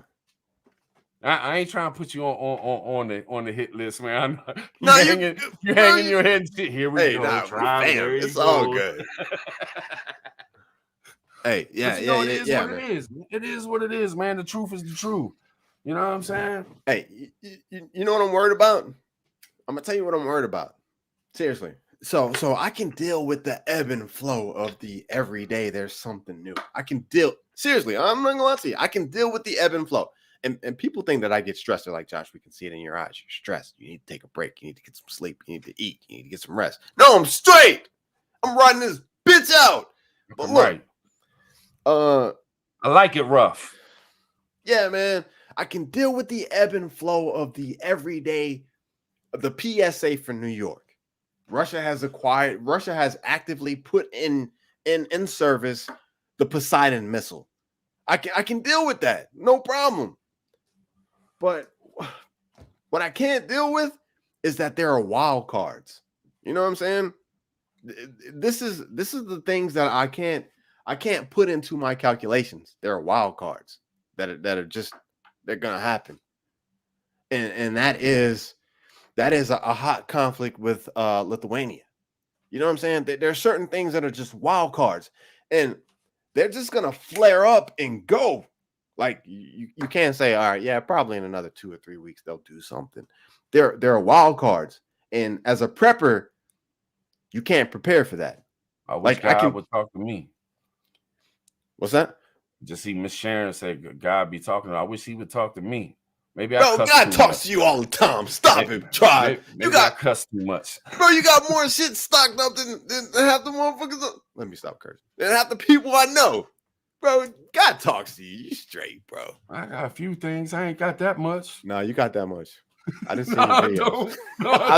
I ain't trying to put you on the hit list, man. You're hanging your head and shit. Here we go. It's all good. Hey, it is what it is, man. The truth is the truth. You know what I'm saying? Hey, you know what I'm worried about? I'm gonna tell you what I'm worried about. Seriously. So I can deal with the ebb and flow of the everyday. There's something new. I can deal. Seriously, I'm not gonna lie to you. I can deal with the ebb and flow. And people think that I get stressed. They're like, Josh, we can see it in your eyes. You're stressed. You need to take a break. You need to get some sleep. You need to eat. You need to get some rest. No, I'm straight. I'm riding this bitch out. But look, I like it rough. Yeah, man. I can deal with the ebb and flow of the everyday, of the PSA for New York. Russia has actively put in service the Poseidon missile. I can deal with that. No problem. But what I can't deal with is that there are wild cards. You know what I'm saying? This is the things that I can't put into my calculations. There are wild cards that are just they're gonna happen, and that is a hot conflict with Lithuania. You know what I'm saying? There are certain things that are just wild cards, and they're just gonna flare up and go. Like you can't say, all right, yeah, probably in another 2 or 3 weeks they'll do something. There are wild cards, and as a prepper, you can't prepare for that. I wish God would talk to me. What's that? Just see Miss Sharon say, God be talking to her. I wish he would talk to me. Maybe I Bro, cuss God too talks much. to you all the time. Stop it, Tribe. Maybe I cuss too much. Bro, you got more shit stocked up than half the motherfuckers. Let me stop cursing. Than half the people I know. Bro, God talks to you. You straight, bro. I got a few things. I ain't got that much. No, you got that much. I didn't see No, your I videos.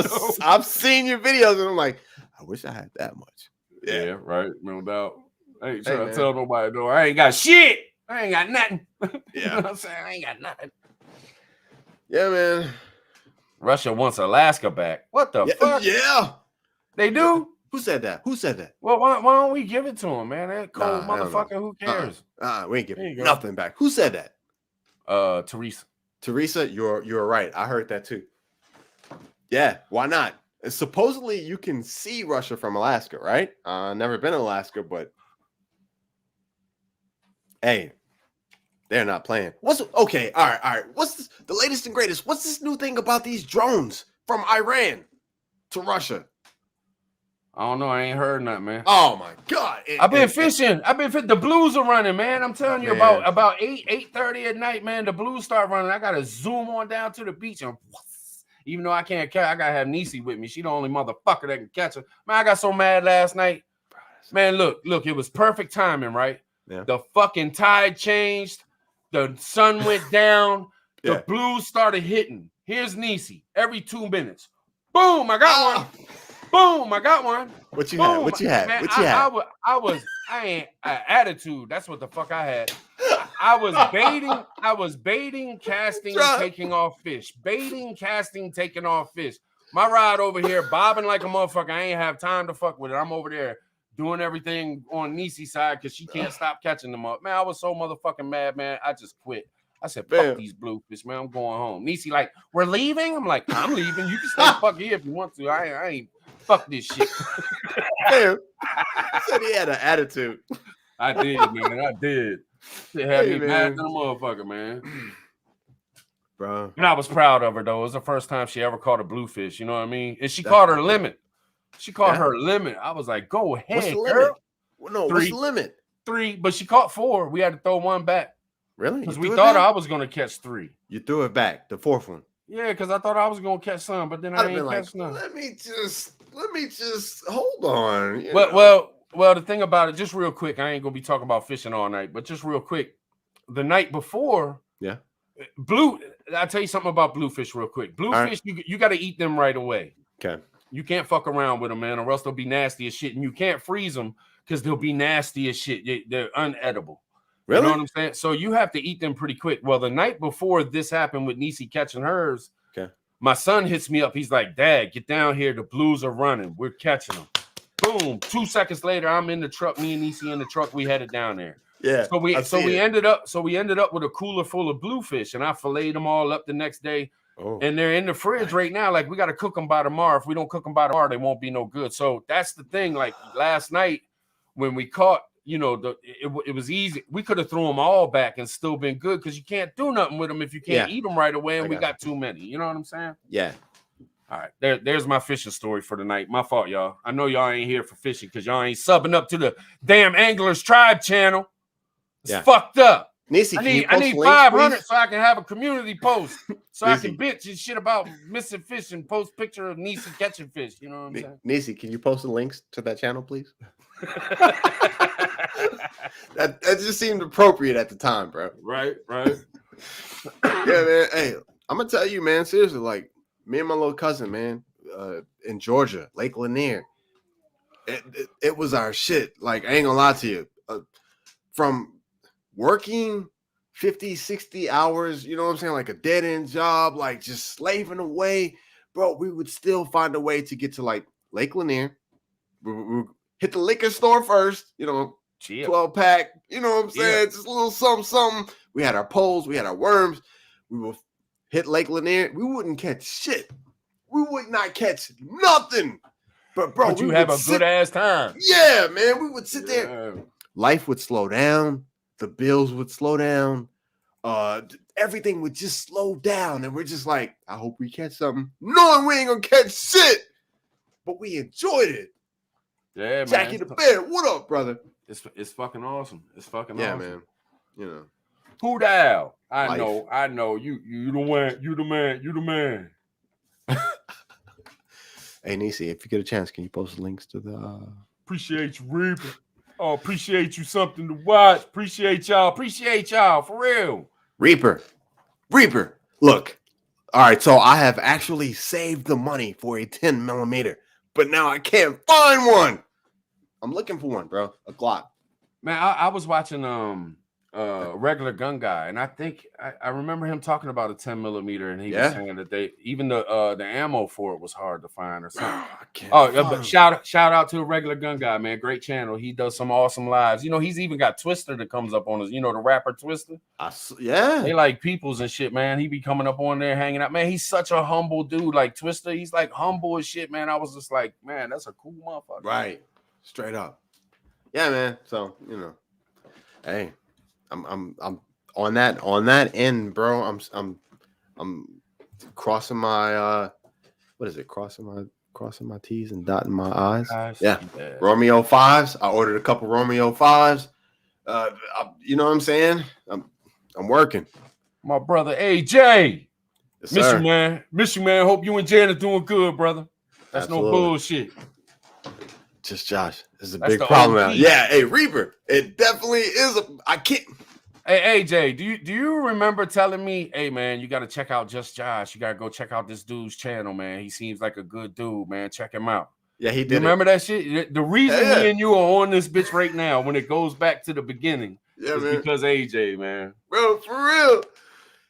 don't. I've seen your videos and I'm like, I wish I had that much. Yeah, right. No doubt. I ain't Hey, trying to man. tell nobody though. I ain't got shit. I ain't got nothing. You Yeah. know what I'm saying? I ain't got nothing. Yeah, man. Russia wants Alaska back. What the fuck? Yeah. They do? Who said that? Who said that? Well, why don't we give it to him, man? That cold Nah, I don't motherfucker. Who cares? We ain't There giving you go. nothing back. Who said that? Teresa. Teresa, you're right. I heard that too. Yeah, why not? Supposedly you can see Russia from Alaska, right? Never been in Alaska, but hey, they're not playing. Okay? All right. What's the latest and greatest? What's this new thing about these drones from Iran to Russia? I don't know. I ain't heard nothing, man. Oh my God! I've been fishing. The blues are running, man. I'm telling you, Man. about 8:30 at night, man. The blues start running. I gotta zoom on down to the beach, and even though I can't catch, I gotta have Niecy with me. She the only motherfucker that can catch her. Man, I got so mad last night. Man, look, it was perfect timing, right? Yeah. The fucking tide changed. The sun went down. The Yeah. blues started hitting. Here's Niecy. Every 2 minutes. Boom, I got one. Boom, I got one. What you Boom. had? What you had? Man, What you had? I ain't attitude. That's what the fuck I had. I was baiting, casting, and taking off fish. Baiting, casting, taking off fish. My rod over here bobbing like a motherfucker. I ain't have time to fuck with it. I'm over there doing everything on Niecy's side because she can't stop catching them up. Man, I was so motherfucking mad, man. I just quit. I said, fuck these bluefish, man. I'm going home. Niecy like, we're leaving? I'm like, I'm leaving. You can stay fuck here if you want to. I ain't fuck this shit. Damn. Said he had an attitude. I did, man. I did. It had me mad than a motherfucker, man. Bro. And I was proud of her, though. It was the first time she ever caught a bluefish. You know what I mean? And she caught her limit. She caught her limit. I was like, go ahead, What's the limit? girl. No, what's the limit? 3, but she caught 4. We had to throw 1 back. Really? Because we thought I was going to catch 3. You threw it back, the 4th one. Yeah, because I thought I was going to catch some, but then I ain't catch none. Let me just hold on. Well, the thing about it, just real quick, I ain't going to be talking about fishing all night, but just real quick, the night before, I'll tell you something about bluefish real quick. Bluefish, you got to eat them right away. Okay. You can't fuck around with them, man, or else they'll be nasty as shit, and you can't freeze them because they'll be nasty as shit. They're unedible. Really? You know what I'm saying? So you have to eat them pretty quick. Well, the night before this happened with Niecy catching hers, my son hits me up. He's like, Dad, get down here. The blues are running. We're catching them. Boom. 2 seconds later, I'm in the truck. Me and Niecy in the truck. We headed down there. Yeah. So we ended up with a cooler full of bluefish, and I filleted them all up the next day. Oh. And they're in the fridge right now. Like, we got to cook them by tomorrow. If we don't cook them by tomorrow, they won't be no good. So that's the thing. Like last night when we caught, you know, it was easy. We could have thrown them all back and still been good because you can't do nothing with them if you can't eat them right away. And we got too many. You know what I'm saying? Yeah. All right. There's my fishing story for the night. My fault, y'all. I know y'all ain't here for fishing because y'all ain't subbing up to the damn Anglers Tribe channel. It's fucked up. Niecy, I need 500 so I can have a community post so I can bitch and shit about missing fish and post picture of Niecy catching fish. You know what I'm saying? Niecy, can you post the links to that channel, please? that just seemed appropriate at the time, bro. Right. Yeah, man. Hey, I'm gonna tell you, man. Seriously, like me and my little cousin, man, in Georgia, Lake Lanier. It was our shit. Like I ain't gonna lie to you. From working 50, 60 hours, you know what I'm saying? Like a dead end job, like just slaving away, bro. We would still find a way to get to like Lake Lanier. We hit the liquor store first, you know, 12-pack, you know what I'm saying? Just a little something, something. We had our poles, we had our worms. We would hit Lake Lanier. We wouldn't catch shit. We would not catch nothing. But bro, you have a good ass time. Yeah, man. We would sit there. Life would slow down. The bills would slow down. Everything would just slow down. And we're just like, I hope we catch something. Knowing we ain't gonna catch shit. But we enjoyed it. Yeah, man. Jackie the Bear, what up, brother? It's fucking awesome. It's fucking awesome. Man. You know. Who thou? I know. You the man. Hey, Nisi, if you get a chance, can you post links to the Appreciate you, Reaper. Oh, appreciate you, something to watch. Appreciate y'all for real. Reaper. Look. All right, so I have actually saved the money for a 10 millimeter, but now I can't find one. I'm looking for one, bro. A Glock. Man, I was watching regular gun guy, and I think I remember him talking about a 10 millimeter, and he was saying that the ammo for it was hard to find or something. But shout out to a regular gun guy, man. Great channel. He does some awesome lives. You know, he's even got Twister that comes up on his, you know, the rapper Twister. They like peoples and shit, man. He be coming up on there hanging out. Man, he's such a humble dude. Like Twister, he's like humble as shit, man. I was just like, man, that's a cool motherfucker. Right. Straight up. Yeah, man. So, you know, hey. I'm on that end, bro. I'm crossing my what is it? Crossing my T's and dotting my I's. Yeah. Romeo 5s. I ordered a couple Romeo 5s. You know what I'm saying? I'm working. My brother AJ. Yes, Miss sir. you, man. Miss you, man. Hope you and Jan are doing good, brother. That's Absolutely. No bullshit. Just Josh. This is a big problem now. Yeah, hey, Reaper. It definitely is I can't. Hey, AJ, do you remember telling me, hey man, you gotta check out Just Josh. You gotta go check out this dude's channel, man. He seems like a good dude, man. Check him out. Yeah, he did. You remember that shit? The reason me and you are on this bitch right now, when it goes back to the beginning, is because AJ, man. Bro, for real.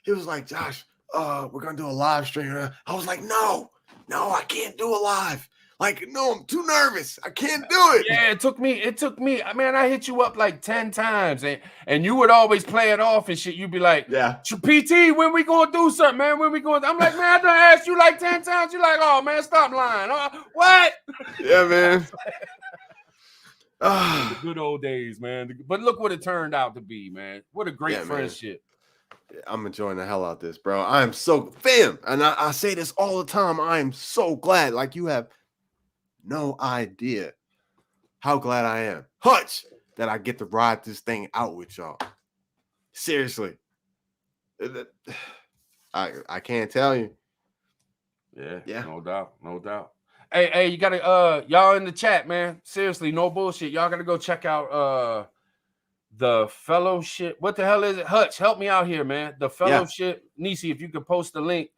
He was like, Josh, we're gonna do a live stream. I was like, no, I can't do a live. Like, no, I'm too nervous. I can't do it. Yeah, it took me. Man, I hit you up like 10 times, and you would always play it off and shit. You'd be like, yeah, PT, when we gonna do something, man? When we going? I'm like, man, I done asked you like 10 times. You're like, oh man, stop lying. What? Yeah, man. The good old days, man. But look what it turned out to be, man. What a great friendship. I'm enjoying the hell out of this, bro. I am so fam, and I say this all the time. I am so glad. Like, you have no idea how glad I am, Hutch, that I get to ride this thing out with y'all. Seriously, I can't tell you. Yeah, no doubt. Hey, you gotta y'all in the chat, man. Seriously, no bullshit. Y'all gotta go check out the fellowship. What the hell is it? Hutch, help me out here, man. The fellowship. Nisi, if you could post the link.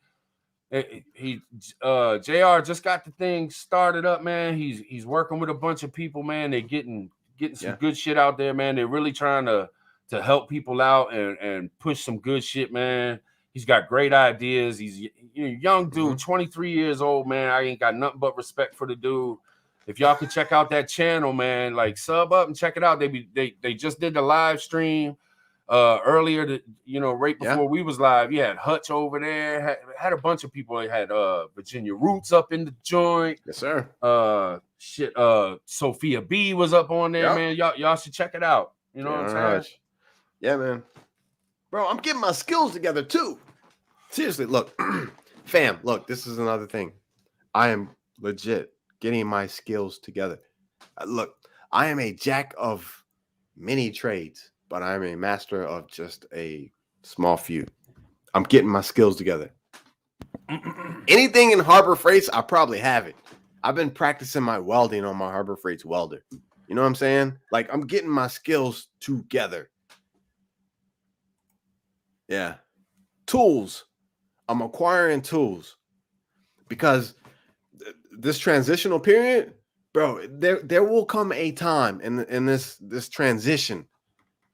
JR just got the thing started up, man. He's working with a bunch of people, man. They're getting some good shit out there, man. They're really trying to help people out and push some good shit, man. He's got great ideas. He's a young dude, 23 years old, man. I ain't got nothing but respect for the dude. If y'all can check out that channel, man, like sub up and check it out. They just did the live stream earlier, right before we was live. You had Hutch over there, had a bunch of people. They had Virginia Roots up in the joint. Yes, sir. Sophia B was up on there, man. Y'all should check it out. You know what I'm saying? Yeah, man. Bro, I'm getting my skills together too. Seriously, look, fam, look, this is another thing. I am legit getting my skills together. Look, I am a jack of many trades, but I'm a master of just a small few. I'm getting my skills together. Anything in Harbor Freights, I probably have it. I've been practicing my welding on my Harbor Freights welder. You know what I'm saying? Like, I'm getting my skills together. Yeah. Tools. I'm acquiring tools because this transitional period, bro, there will come a time in this transition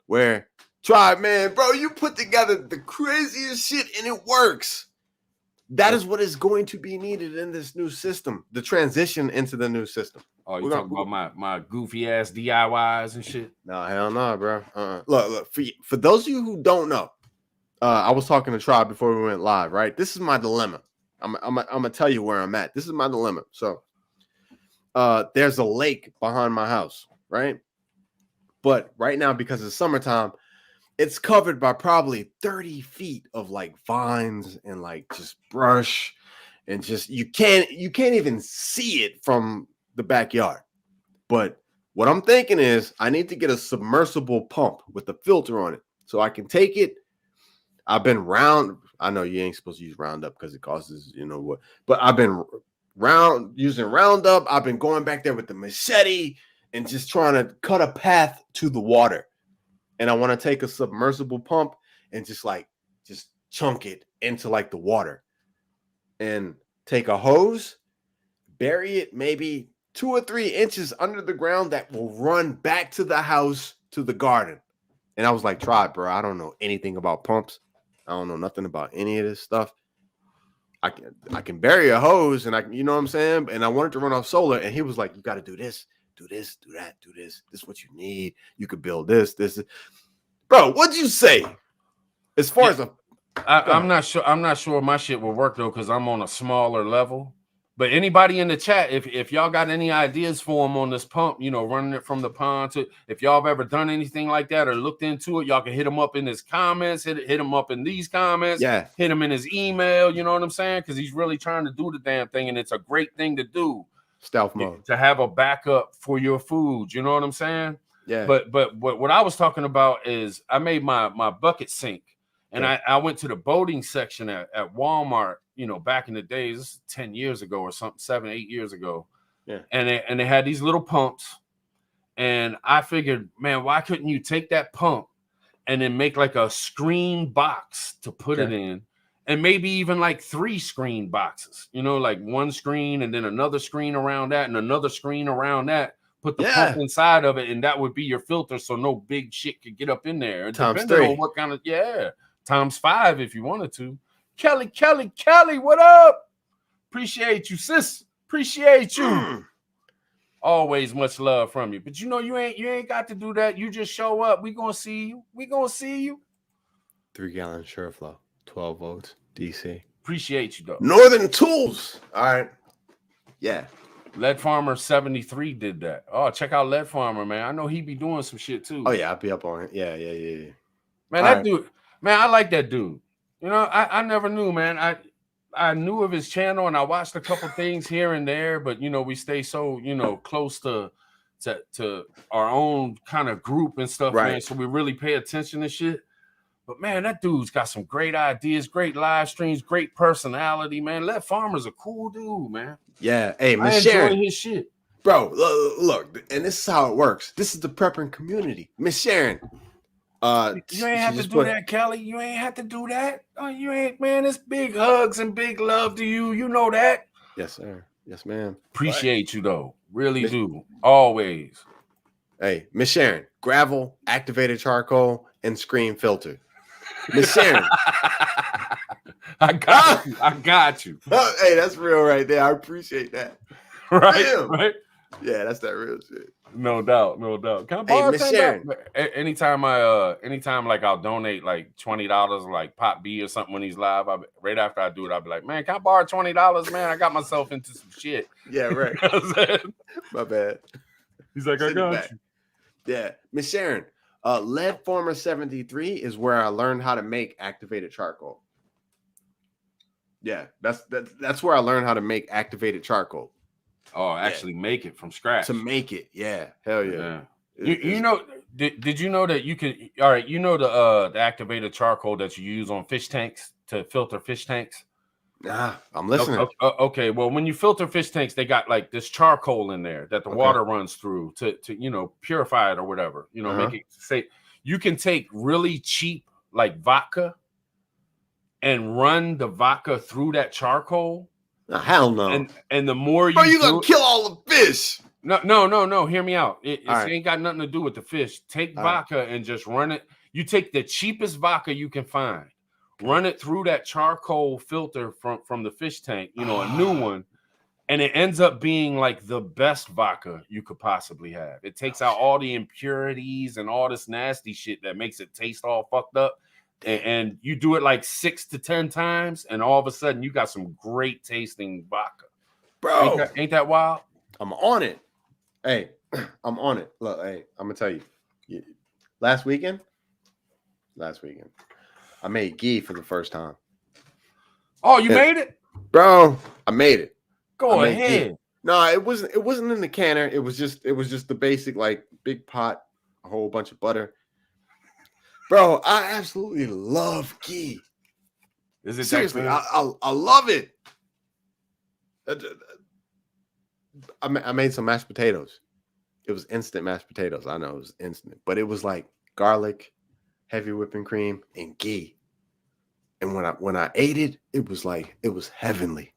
where Tribe, man, bro, you put together the craziest shit and it works. That is what is going to be needed in this new system, the transition into the new system. Oh, you talking about my goofy ass DIYs and shit? No, hell no, bro. Look, for those of you who don't know, I was talking to Tribe before we went live, right? This is my dilemma. I'm gonna tell you where I'm at. This is my dilemma. So, there's a lake behind my house, right? But right now, because it's summertime, it's covered by probably 30 feet of like vines and like just brush, and just you can't even see it from the backyard. But what I'm thinking is I need to get a submersible pump with a filter on it so I can take it. I know you ain't supposed to use Roundup because it causes, you know what, but I've been using Roundup. I've been going back there with the machete and just trying to cut a path to the water. And I want to take a submersible pump and just chunk it into like the water and take a hose, bury it maybe 2 or 3 inches under the ground that will run back to the house, to the garden. And I was like, Tribe, bro, I don't know anything about pumps. I don't know nothing about any of this stuff. I can bury a hose and you know what I'm saying? And I wanted to run off solar. And he was like, you got to do this, do this, do that, do this. This is what you need. You could build this. Bro, what'd you say? As far as I'm not sure my shit will work though, because I'm on a smaller level. But anybody in the chat, if y'all got any ideas for him on this pump, you know, running it from the pond to, if y'all have ever done anything like that or looked into it, y'all can hit him up in his comments, hit him up in these comments, hit him in his email, you know what I'm saying? Because he's really trying to do the damn thing, and it's a great thing to do. Stealth mode. To have a backup for your food, you know what I'm saying? Yeah. But what I was talking about is I made my bucket sink, and I went to the boating section at Walmart, you know, back in the days, this is 10 years ago or something, 7, 8 years ago. Yeah. And they had these little pumps. And I figured, man, why couldn't you take that pump and then make like a screen box to put it in? And maybe even like 3 screen boxes, you know, like 1 screen and then another screen around that and another screen around that. Put the pump inside of it, and that would be your filter, so no big shit could get up in there. Times Depending 3. on what kind of times 5 if you wanted to. Kelly, what up? Appreciate you, sis. Appreciate you. Always much love from you. But you know, you ain't got to do that. You just show up. We gonna see you. 3-gallon SureFlow, 12 volts, DC. Appreciate you though. Northern Tools. All right. Yeah. Lead Farmer 73 did that. Oh, check out Lead Farmer, man. I know he be doing some shit too. Oh yeah, I'll be up on it. Yeah. Man, that dude, man, I like that dude. You know, I never knew, man. I knew of his channel and I watched a couple things here and there, but you know, we stay so, you know, close to our own kind of group and stuff, man. So we really pay attention to shit. But man, that dude's got some great ideas, great live streams, great personality, man. Lead Farmer's a cool dude, man. Yeah. Hey, I Sharon, enjoy his shit. Bro, look, and this is how it works. This is the prepping community. Miss Sharon. You ain't have to do that, Kelly. You ain't have to do that. Oh, you ain't, man. It's big hugs and big love to you. You know that. Yes, sir. Yes, ma'am. Appreciate you though. Really do. Always. Hey, Miss Sharon, gravel, activated charcoal, and screen filter. Miss Sharon. I got you. Oh, hey, that's real right there. I appreciate that. Right. Damn. Right. Yeah, that's that real shit. No doubt. Can I borrow Miss Sharon. anytime like I'll donate like $20 like Pop B or something when he's live, right after I do it, I'll be like, man, can I borrow $20, man? I got myself into some shit. Yeah, right. You know what I'm saying? My bad. He's like, I got you. Yeah. Miss Sharon, Lead Farmer 73 is where I learned how to make activated charcoal. Yeah, that's where I learned how to make activated charcoal. Oh, actually make it from scratch. To make it, yeah. Hell yeah. You know, did you know that you can, all right, you know the activated charcoal that you use on fish tanks to filter fish tanks? Nah, I'm listening. Okay, well, when you filter fish tanks, they got like this charcoal in there that the water runs through to you know, purify it or whatever, you know, make it safe. You can take really cheap like vodka and run the vodka through that charcoal. Hell no. And the more you gonna kill all the fish. No. Hear me out. It ain't got nothing to do with the fish. Take vodka and just run it. You take the cheapest vodka you can find, run it through that charcoal filter from the fish tank, you know, a new one, and it ends up being like the best vodka you could possibly have. It takes out all the impurities and all this nasty shit that makes it taste all fucked up. And you do it like 6 to 10 times, and all of a sudden you got some great tasting vodka. Bro, Ain't that wild? I'm on it. Hey, I'm on it. Look, hey, I'm gonna tell you. Last weekend, I made ghee for the first time. Oh, you made it? Bro, I made it. Go ahead. No, it wasn't in the canner. It was just the basic, like, big pot, a whole bunch of butter. Bro, I absolutely love ghee. Is it Seriously? that I love it. I made some mashed potatoes. It was instant mashed potatoes. I know it was instant, but it was like garlic, heavy whipping cream, and ghee. And when I ate it, it was heavenly.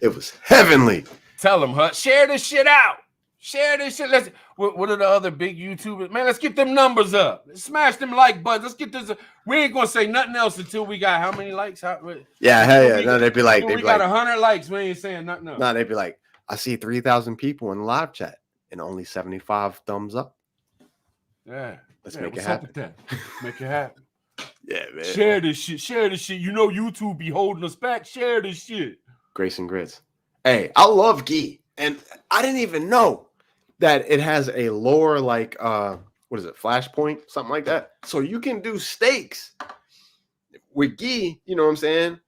It was heavenly. Tell them, Hut. Share this shit out. Share this shit. What are the other big YouTubers? Man, let's get them numbers up. Smash them like buttons. Let's get this. We ain't gonna say nothing else until we got how many likes? Yeah, hell yeah. No, they'd be like, we got 100 likes. We ain't saying nothing else. No, they'd be like, I see 3,000 people in live chat and only 75 thumbs up. Yeah. Let's make it what's up happen. with that? Make it happen. Yeah, man. Share this shit. Share this shit. You know YouTube be holding us back. Share this shit. Grace and grits. Hey, I love ghee. And I didn't even know that it has a lower, like, what is it, flashpoint? Something like that. So you can do steaks with ghee, you know what I'm saying?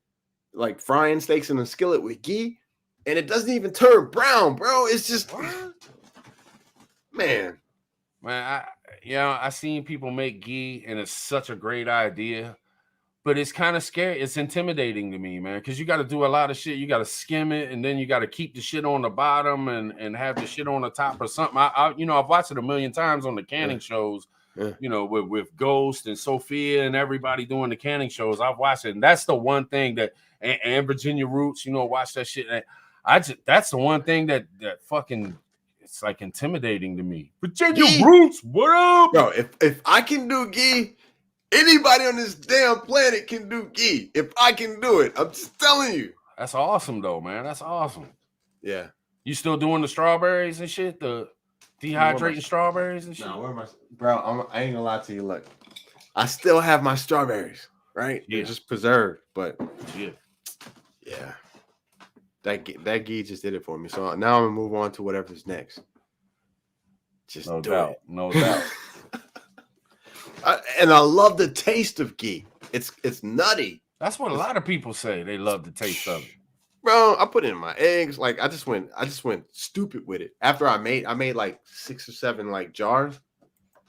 Like frying steaks in a skillet with ghee. And it doesn't even turn brown, bro. It's just, man. I seen people make ghee, and it's such a great idea, but it's kind of scary. It's intimidating to me, man, because you got to do a lot of shit. You got to skim it, and then you got to keep the shit on the bottom and have the shit on the top or something. I've watched it a million times on the canning shows, you know, with Ghost and Sophia and everybody doing the canning shows. I've watched it, and that's the one thing that, and Virginia Roots, you know, watch that shit. That's the one thing that fucking, it's like intimidating to me. Virginia Roots, what up? Bro, if I can do ghee, anybody on this damn planet can do ghee. If I can do it, I'm just telling you. That's awesome, though, man. That's awesome. Yeah. You still doing the strawberries and shit? The dehydrating strawberries and shit? No, where am I? Bro, I ain't gonna lie to you. Look, I still have my strawberries, right? Yeah. They're just preserved, but yeah. That ghee just did it for me. So now I'm gonna move on to whatever's next. Just No do doubt. it. No doubt. And I love the taste of ghee. It's nutty. That's what a lot of people say. They love the taste of it. Bro, I put it in my eggs. Like I just went stupid with it. After I made like 6 or 7 like jars.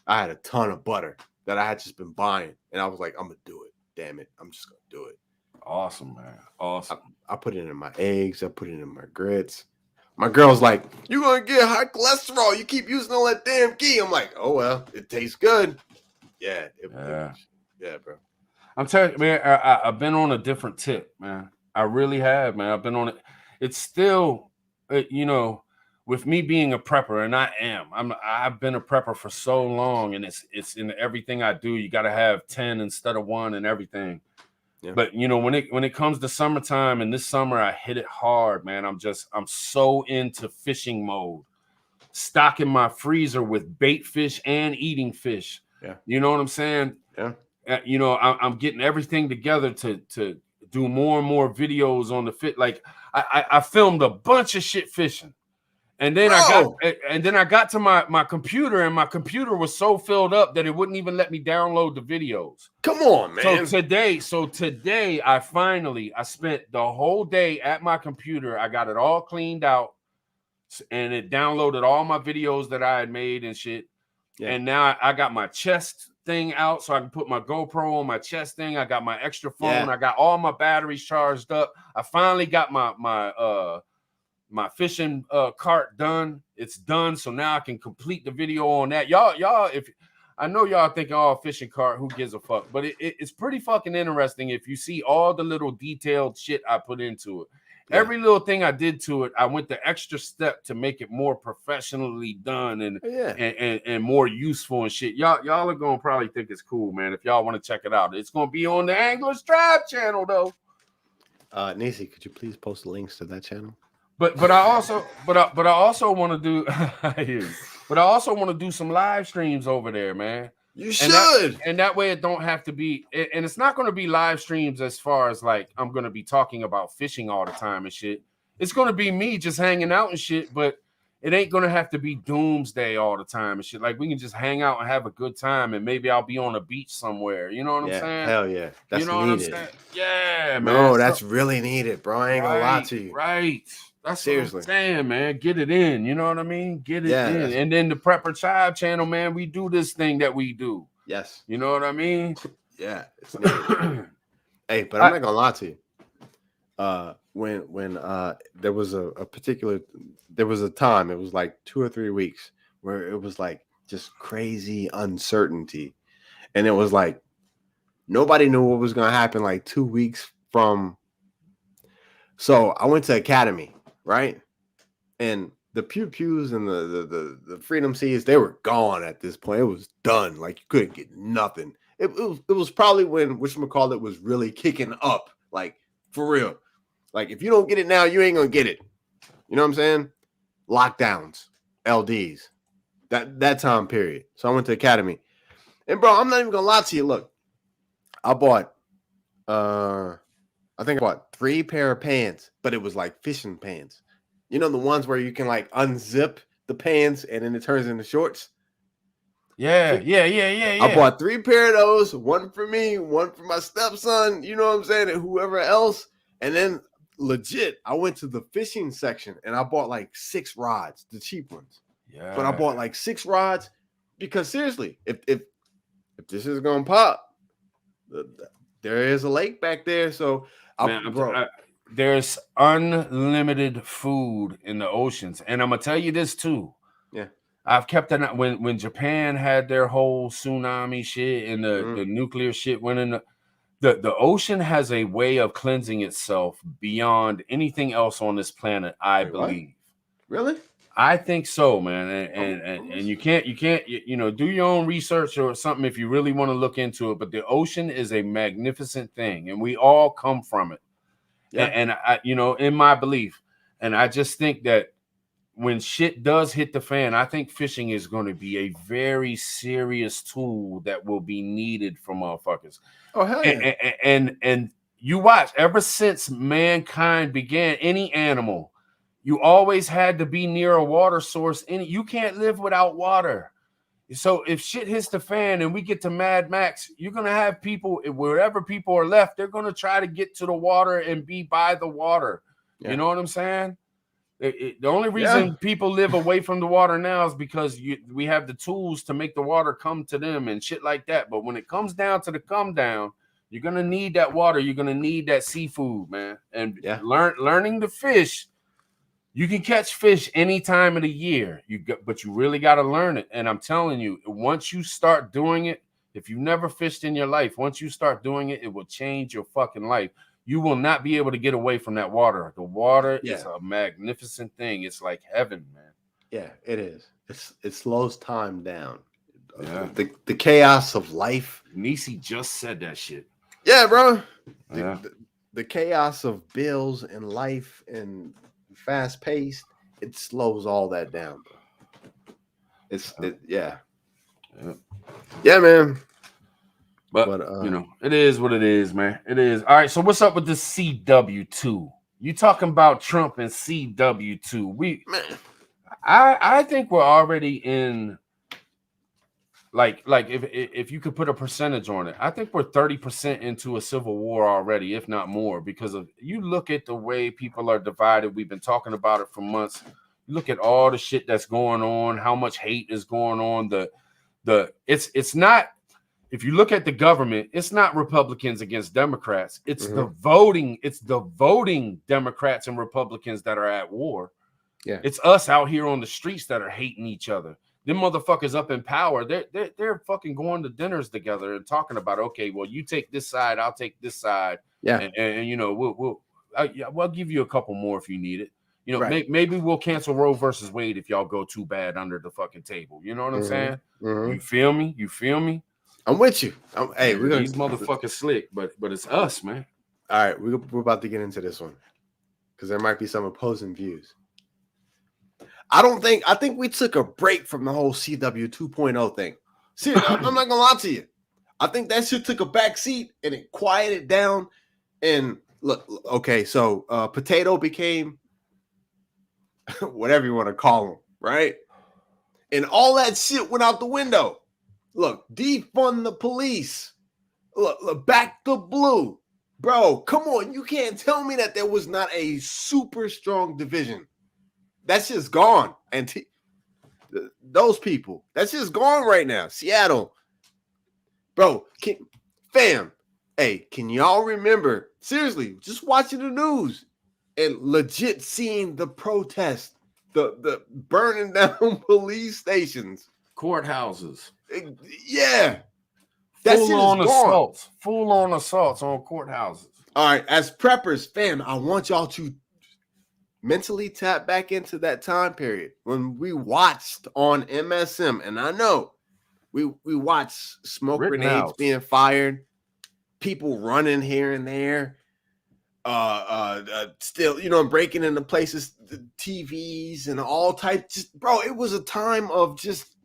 I had a ton of butter that I had just been buying, and I was like, I'm gonna do it. Damn it, I'm just gonna do it. Awesome, man. Awesome. I put it in my eggs. I put it in my grits. My girl's like, "You're gonna get high cholesterol. You keep using all that damn ghee." I'm like, "Oh well, it tastes good." Yeah, yeah, bro. I'm telling you, man, I've been on a different tip, man. I really have, man. I've been on it. It's still, you know, with me being a prepper, and I've been a prepper for so long, and it's in everything I do. You got to have 10 instead of 1 and everything. Yeah. But you know, when it comes to summertime, and this summer I hit it hard, man. I'm so into fishing mode, stocking my freezer with bait fish and eating fish. Yeah, you know what I'm saying? Yeah. You know, I'm getting everything together to do more and more videos on the fit. Like I filmed a bunch of shit fishing, and then I got to my computer, and my computer was so filled up that it wouldn't even let me download the videos. Come on, man. So today I spent the whole day at my computer. I got it all cleaned out, and it downloaded all my videos that I had made and shit. Yeah. And now I got my chest thing out, so I can put my GoPro on my chest thing. I got my extra phone. I got all my batteries charged up. I finally got my fishing cart done. It's done, so now I can complete the video on that. Y'all, if I know y'all thinking, oh, fishing cart, who gives a fuck? But it's pretty fucking interesting if you see all the little detailed shit I put into it. Every little thing I did to it, I went the extra step to make it more professionally done and more useful and shit. Y'all are gonna probably think it's cool, man. If y'all want to check it out, it's gonna be on the Anglers Tribe channel though. Nisi, could you please post the links to that channel? But I also want to do but I also want to do some live streams over there, man. You should. And that way it don't have to be, and it's not going to be live streams as far as like I'm going to be talking about fishing all the time and shit. It's going to be me just hanging out and shit, but it ain't going to have to be doomsday all the time and shit. Like we can just hang out and have a good time, and maybe I'll be on a beach somewhere. You know what I'm saying? Hell yeah. That's you know needed. What I'm saying? Yeah, man. No, that's really needed, bro. I ain't gonna lie to you. Right. That's seriously what I'm saying, man. Get it in. You know what I mean? Get it in. And then the Prepper Tribe channel, man, we do this thing that we do. Yes. You know what I mean? Yeah. It's needed. Hey, but I'm not gonna lie to you. When there was there was a time, it was like 2 or 3 weeks where it was like just crazy uncertainty. And it was like nobody knew what was gonna happen like 2 weeks from. So I went to Academy, right? And the pews and the Freedom Seas, they were gone at this point. It was done. Like you couldn't get nothing. It was probably when whatchamacallit was really kicking up, like for real. Like if you don't get it now, you ain't gonna get it. You know what I'm saying? Lockdowns, LDs, that time period. So I went to Academy. And bro, I'm not even gonna lie to you. Look, I bought I think I bought 3 pair of pants, but it was like fishing pants. You know, the ones where you can like unzip the pants and then it turns into shorts. Yeah. I bought 3 pair of those, one for me, one for my stepson, you know what I'm saying, and whoever else. And then legit, I went to the fishing section and I bought like 6 rods, the cheap ones. Yeah. But I bought like 6 rods because seriously, if this is gonna pop, there is a lake back there, so there's unlimited food in the oceans, and I'm gonna tell you this too. Yeah, I've kept that when Japan had their whole tsunami shit and the nuclear shit went in. The ocean has a way of cleansing itself beyond anything else on this planet. I believe. What? Really? I think so, man. And you can't do your own research or something if you really want to look into it. But the ocean is a magnificent thing, and we all come from it. Yeah. And I, in my belief, and I just think that when shit does hit the fan, I think fishing is going to be a very serious tool that will be needed for motherfuckers. Oh hell yeah! And you watch, ever since mankind began, any animal. You always had to be near a water source. You can't live without water. So if shit hits the fan and we get to Mad Max, you're going to have people, wherever people are left, they're going to try to get to the water and be by the water. Yeah. You know what I'm saying? The only reason people live away from the water now is because we have the tools to make the water come to them and shit like that. But when it comes down to the come down, you're going to need that water. You're going to need that seafood, man. And learning to fish. You can catch fish any time of the year, but you really got to learn it. And I'm telling you, once you start doing it, if you've never fished in your life, once you start doing it, it will change your fucking life. You will not be able to get away from that water. The water is a magnificent thing. It's like heaven, man. Yeah, it is. It slows time down. Yeah. The chaos of life. Nisi just said that shit. Yeah, bro. The chaos of bills and life and fast paced, it slows all that down, bro. Yeah, man. But it is what it is, man. It is. All right, so what's up with this CW2? You talking about Trump and CW2? I think we're already in like if you could put a percentage on it, I think we're 30% into a civil war already, if not more, because of you look at the way people are divided. We've been talking about it for months. You look at all the shit that's going on, how much hate is going on. It's not, if you look at the government, it's not Republicans against Democrats. It's the voting Democrats and Republicans that are at war. Yeah. It's us out here on the streets that are hating each other. Them motherfuckers up in power, they're fucking going to dinners together and talking about, okay, well, you take this side, I'll take this side. Yeah. And we'll I'll give you a couple more if you need it. You know, Right. maybe we'll cancel Roe versus Wade if y'all go too bad under the fucking table. You know what I'm saying? You feel me? You feel me? I'm with you. Hey, Man, these motherfuckers slick, but it's us, man. All right, we're about to get into this one because there might be some opposing views. I think we took a break from the whole CW 2.0 thing. See, I'm not gonna lie to you. I think that shit took a back seat and it quieted down. And look, okay, so Potato became whatever you want to call him, right? And all that shit went out the window. Look, defund the police. Look, back to blue. Bro, come on. You can't tell me that there was not a super strong division. That's just gone. And those people, that's just gone right now. Seattle. Bro, fam, hey, can y'all remember, seriously, just watching the news and legit seeing the protest, the burning down police stations, courthouses. Yeah. That full on assaults. Full on assaults on courthouses. All right, as preppers, fam, I want y'all to mentally tap back into that time period when we watched on MSM, and I know we watched smoke grenades being fired, people running here and there, still, you know, breaking into places, the TVs and all types. Just, bro, it was a time of just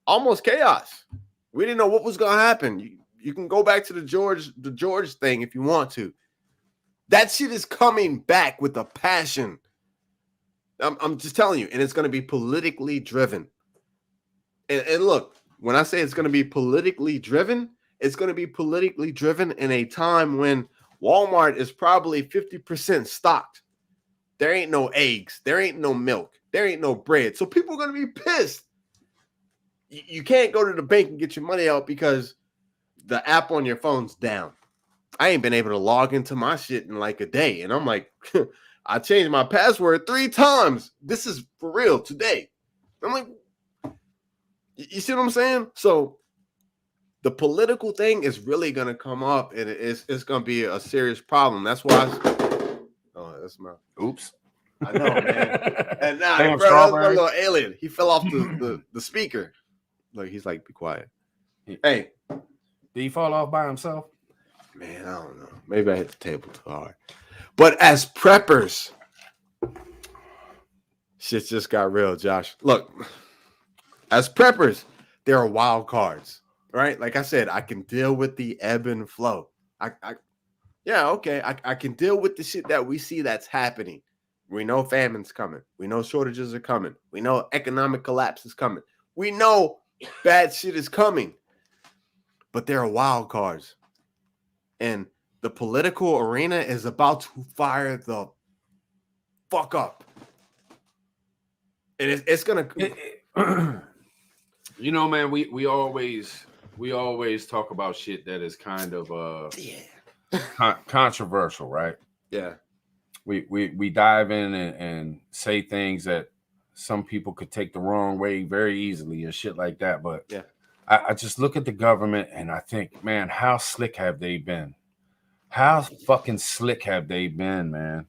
almost chaos. We didn't know what was gonna happen. You can go back to the George thing if you want to. That shit is coming back with a passion. I'm just telling you, and it's gonna be politically driven. And look, when I say it's gonna be politically driven, it's gonna be politically driven in a time when Walmart is probably 50% stocked. There ain't no eggs, there ain't no milk, there ain't no bread. So people are gonna be pissed. You can't go to the bank and get your money out because the app on your phone's down. I ain't been able to log into my shit in like a day. And I'm like, I changed my password 3 times. This is for real today. I'm like, you see what I'm saying? So the political thing is really going to come up, and it's going to be a serious problem. That's why oh, that's my... Oops. I know, man. And now, bro, that's my little alien. He fell off the speaker. Like, he's like, be quiet. Hey. Did he fall off by himself? Man, I don't know. Maybe I hit the table too hard. But as preppers, shit just got real, Josh. Look, as preppers, there are wild cards, right? Like I said, I can deal with the ebb and flow. I can deal with the shit that we see that's happening. We know famine's coming. We know shortages are coming. We know economic collapse is coming. We know bad shit is coming. But there are wild cards. And the political arena is about to fire the fuck up. And it's going to... You know, man, we always talk about shit that is kind of controversial, right? Yeah. We dive in and say things that some people could take the wrong way very easily and shit like that. But yeah, I just look at the government and I think, man, how slick have they been? How fucking slick have they been, man?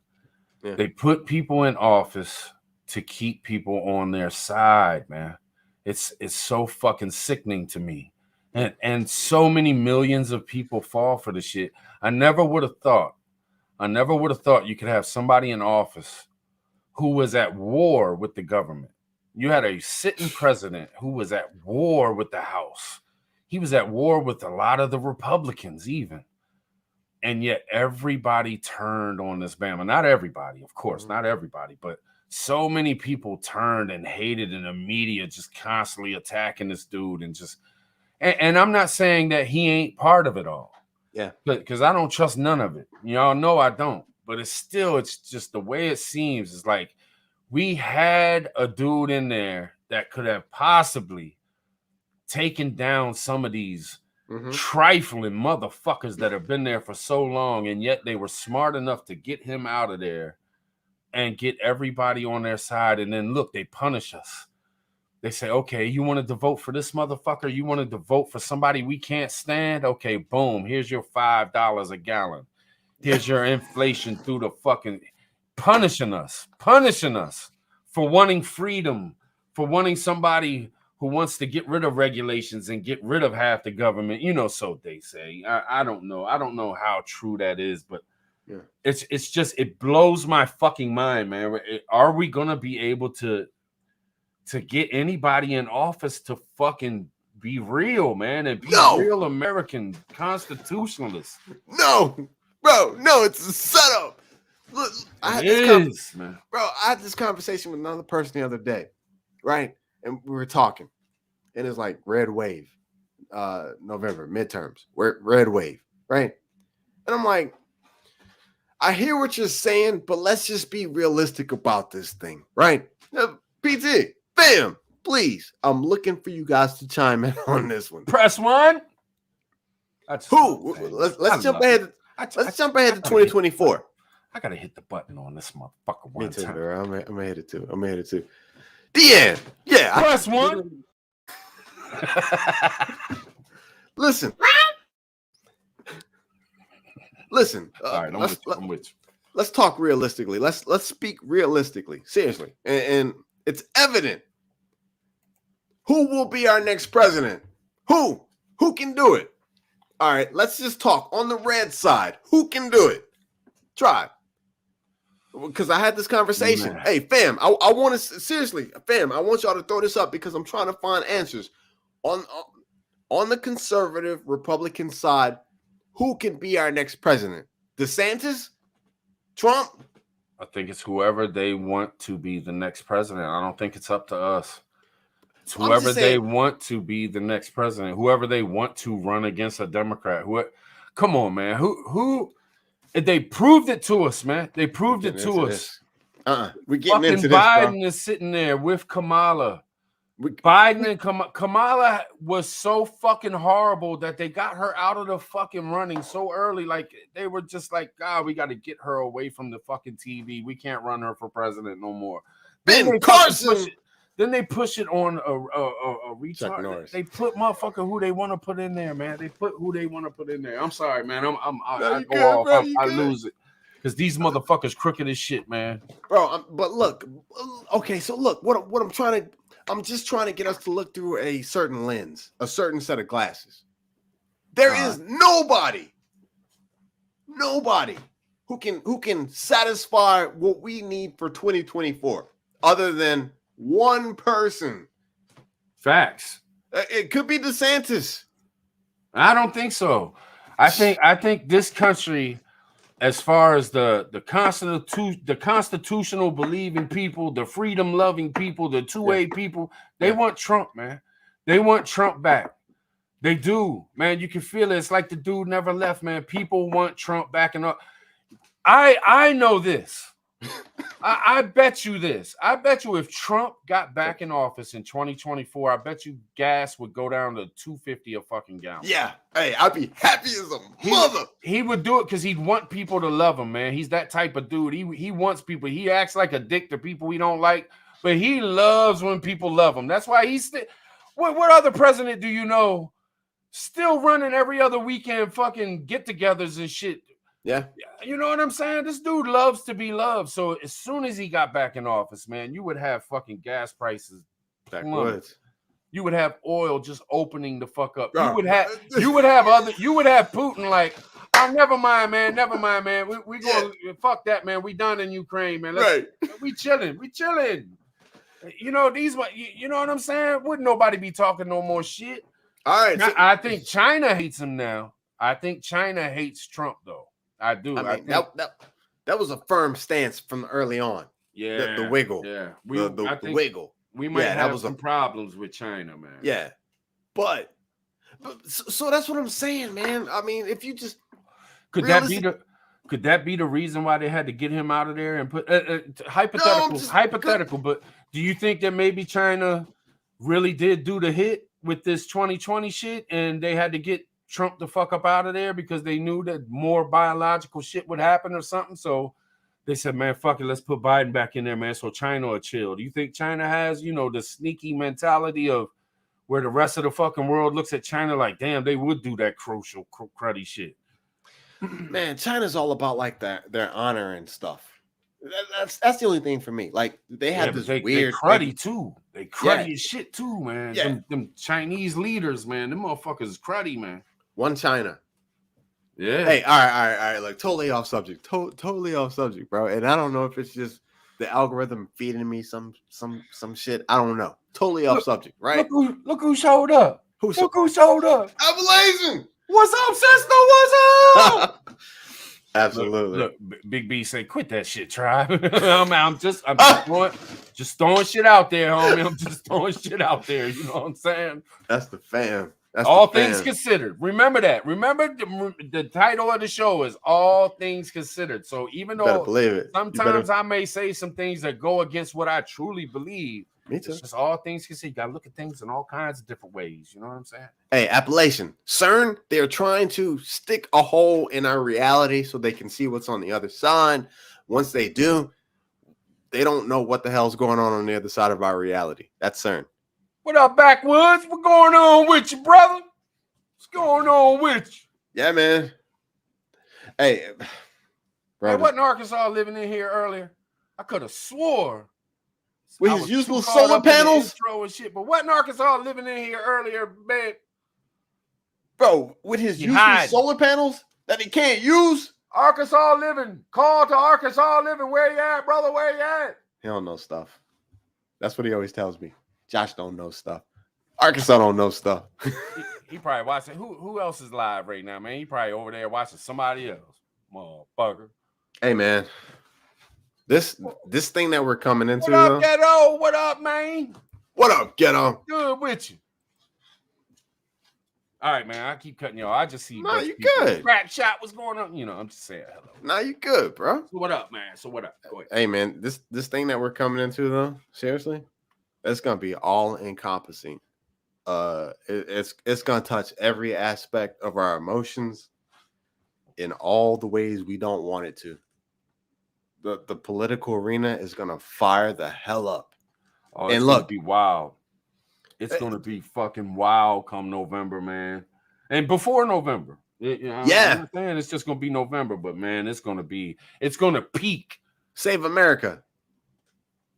Yeah. They put people in office to keep people on their side, man. It's so fucking sickening to me. And so many millions of people fall for the shit. I never would have thought you could have somebody in office who was at war with the government. You had a sitting president who was at war with the House. He was at war with a lot of the Republicans even. And yet everybody turned on this Bama. Not everybody, of course, not everybody, but so many people turned and hated, and the media just constantly attacking this dude and I'm not saying that he ain't part of it all. Yeah. Because I don't trust none of it. Y'all know I don't. But it's just the way it seems. It's like we had a dude in there that could have possibly taken down some of these trifling motherfuckers that have been there for so long, and yet they were smart enough to get him out of there and get everybody on their side. And then look, they punish us. They say, okay, you wanted to vote for this motherfucker? You wanted to vote for somebody we can't stand? Okay, boom, here's your $5 a gallon. Here's your inflation through the fucking punishing us for wanting freedom, for wanting somebody who wants to get rid of regulations and get rid of half the government. You know, so they say. I don't know. I don't know how true that is, but Yeah. it's just, it blows my fucking mind, man. Are we gonna be able to get anybody in office to fucking be real, man, and be real American constitutionalists? No, bro, no, it's a setup. Look, I had this conversation with another person the other day, right? And we were talking, and it's like red wave, November midterms, red wave, right? And I'm like, I hear what you're saying, but let's just be realistic about this thing, right? PT, bam, please. I'm looking for you guys to chime in on this one. Press one. Let's jump ahead. Let's jump ahead to 2024. I gotta hit the button on this motherfucker one time. Bro. I'm gonna hit it too. DN, yeah. Press one. Listen. Listen. All right, I'm with you. Let's talk realistically. Let's speak realistically, seriously, and it's evident. Who will be our next president? Who can do it? All right, let's just talk on the red side. Who can do it? Try. Because I had this conversation. Man. Hey, fam, I want to seriously, fam. I want y'all to throw this up because I'm trying to find answers on the conservative Republican side. Who can be our next president? DeSantis? Trump? I think it's whoever they want to be the next president. I don't think it's up to us. It's whoever they want to be the next president, whoever they want to run against a Democrat. Come on, man. Who they proved it to us, man. They proved it to us. We're getting into this, Biden is sitting there with Kamala. Biden and Kamala was so fucking horrible that they got her out of the fucking running so early. Like, they were just like, God, we got to get her away from the fucking TV. We can't run her for president no more. Ben Carson. Then they push it on a retard. They put motherfucker who they want to put in there, man. They put who they want to put in there. I'm sorry, man. I go off. I lose it. Because these motherfuckers crooked as shit, man. Bro, but look. Okay, so look, what I'm just trying to get us to look through a certain lens, a certain set of glasses. There is nobody who can satisfy what we need for 2024 other than one person. Facts. It could be DeSantis. I don't think so. I think this country, as far as the constitutional believing people, the freedom loving people, the 2A people, they want Trump, man. They want Trump back. They do, man. You can feel it. It's like the dude never left, man. People want Trump backing up. I know this. I bet you this. I bet you if Trump got back in office in 2024, I bet you gas would go down to $2.50 a fucking gallon. Yeah. Hey, I'd be happy as a mother. He would do it because he'd want people to love him, man. He's that type of dude. He wants people. He acts like a dick to people he don't like, but he loves when people love him. That's why he's still. What other president do you know still running every other weekend fucking get-togethers and shit? Yeah. You know what I'm saying? This dude loves to be loved. So as soon as he got back in office, man, you would have fucking gas prices plummet. You would have oil just opening the fuck up. You would have Putin like, oh, never mind, man. We going fuck that, man. We done in Ukraine, man. We chilling. You know, you know what I'm saying? Wouldn't nobody be talking no more shit. All right. So, I think China hates him now. I think China hates Trump though. I do. I mean, that was a firm stance from early on. Yeah, the wiggle. Yeah, the wiggle. We might have some problems with China, man. Yeah, but so that's what I'm saying, man. I mean, if you just could that be the reason why they had to get him out of there and put hypothetical? But do you think that maybe China really did do the hit with this 2020 shit, and they had to get Trump the fuck up out of there because they knew that more biological shit would happen or something? So they said, man, fuck it, let's put Biden back in there, man, so China will chill. Do you think China has, the sneaky mentality of where the rest of the fucking world looks at China like, damn, they would do that crucial cruddy shit? Man, China's all about like their honor and stuff. That's the only thing for me. Like they have this weird they cruddy too. They cruddy Yeah. as shit too, man. Yeah. Them Chinese leaders, man. Them motherfuckers is cruddy, man. One China. Yeah. Hey, all right. Like totally off subject. Totally off subject, bro. And I don't know if it's just the algorithm feeding me some shit. I don't know. Totally off subject, right? Look who showed up. Look who showed up. Appalachian. What's up, sister? What's up? Absolutely. Look, Big B say, quit that shit, tribe. I'm just throwing shit out there, homie. I'm just throwing shit out there. You know what I'm saying? That's the fam. That's all the things fam. considered. Remember that. Remember the title of the show is All Things Considered. So even though believe it. sometimes I may say some things that go against what I truly believe, Me too. it's just all things considered. You gotta look at things in all kinds of different ways. You know what I'm saying? Hey, Appalachian, CERN, they're trying to stick a hole in our reality so they can see what's on the other side. Once they do, they don't know what the hell's going on the other side of our reality. That's CERN. What up, Backwoods? What's going on with you, brother? What's going on with you? Yeah, man. Hey, bro, Hey, wasn't Arkansas living in here earlier? I could have swore. with I his was useful too caught solar up in the panels, intro and shit, but wasn't Arkansas living in here earlier, man? bro, with his He useful hiding. solar panels that he can't use. Arkansas living. Call to Arkansas living. Where you at, brother? Where you at? He don't know stuff. That's what he always tells me. Josh don't know stuff. Arkansas don't know stuff. He probably watching. Who else is live right now, man? He probably over there watching somebody else. Motherfucker. Hey, man. This thing that we're coming into. What up, Ghetto? What up, man? What up, Ghetto? Good with you. All right, man. I keep cutting y'all. I just see. No, you people. good. Crack shot. What's going on? You know, I'm just saying hello. Nah, you good, bro. So what up, man? So what up? Go ahead. Hey, man, this thing that we're coming into, though, seriously, it's gonna be all encompassing. It's gonna touch every aspect of our emotions in all the ways we don't want it to. The political arena is gonna fire the hell up. Oh, and it's look, gonna be wild. It's gonna be fucking wild come November, man. And before November, I'm not saying it's just gonna be November, but man, it's gonna peak. Save America.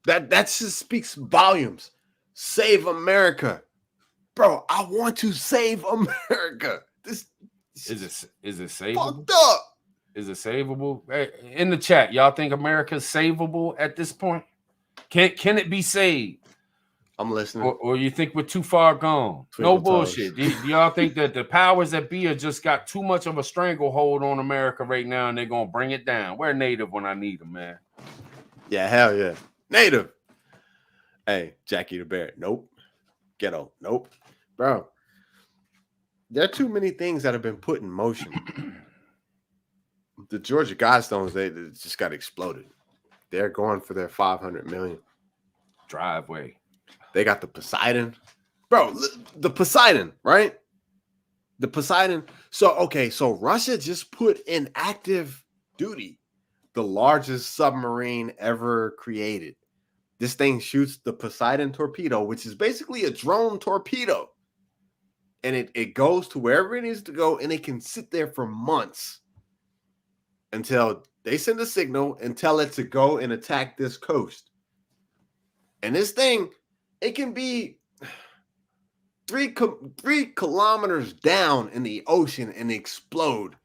That just speaks volumes. Save America, bro. I want to save America. This is it savable? Fucked up. Is it savable? Hey, in the chat, y'all think America's savable at this point? Can it be saved? I'm listening. Or you think we're too far gone? Twinkle No bullshit. Do y'all think that the powers that be are just got too much of a stranglehold on America right now and they're going to bring it down? We're native when I need them, man. Yeah, hell yeah. Native. Hey, Jackie the Bear. Nope. Ghetto. Nope. Bro, there are too many things that have been put in motion. The Georgia Guidestones, they just got exploded. They're going for their 500 million. Driveway. They got the Poseidon. Bro, the Poseidon, right? The Poseidon. So Russia just put in active duty the largest submarine ever created. This thing shoots the Poseidon torpedo, which is basically a drone torpedo. And it goes to wherever it needs to go, and it can sit there for months until they send a signal and tell it to go and attack this coast. And this thing, it can be 3 kilometers down in the ocean and explode.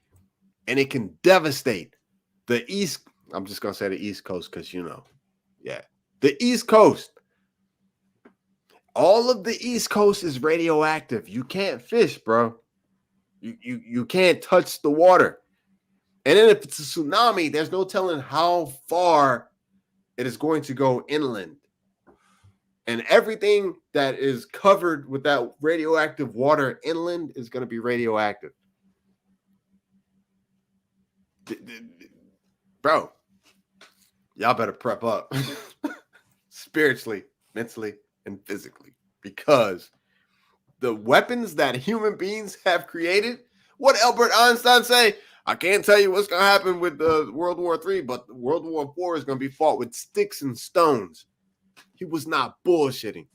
And it can devastate the East. I'm just going to say the East Coast because, the East Coast. All of the East Coast is radioactive. You can't fish, bro. You can't touch the water. And then if it's a tsunami, there's no telling how far it is going to go inland. And everything that is covered with that radioactive water inland is going to be radioactive. Bro, y'all better prep up spiritually, mentally, and physically, because the weapons that human beings have created, what Albert Einstein say? I can't tell you what's going to happen with World War III, but World War IV is going to be fought with sticks and stones. He was not bullshitting.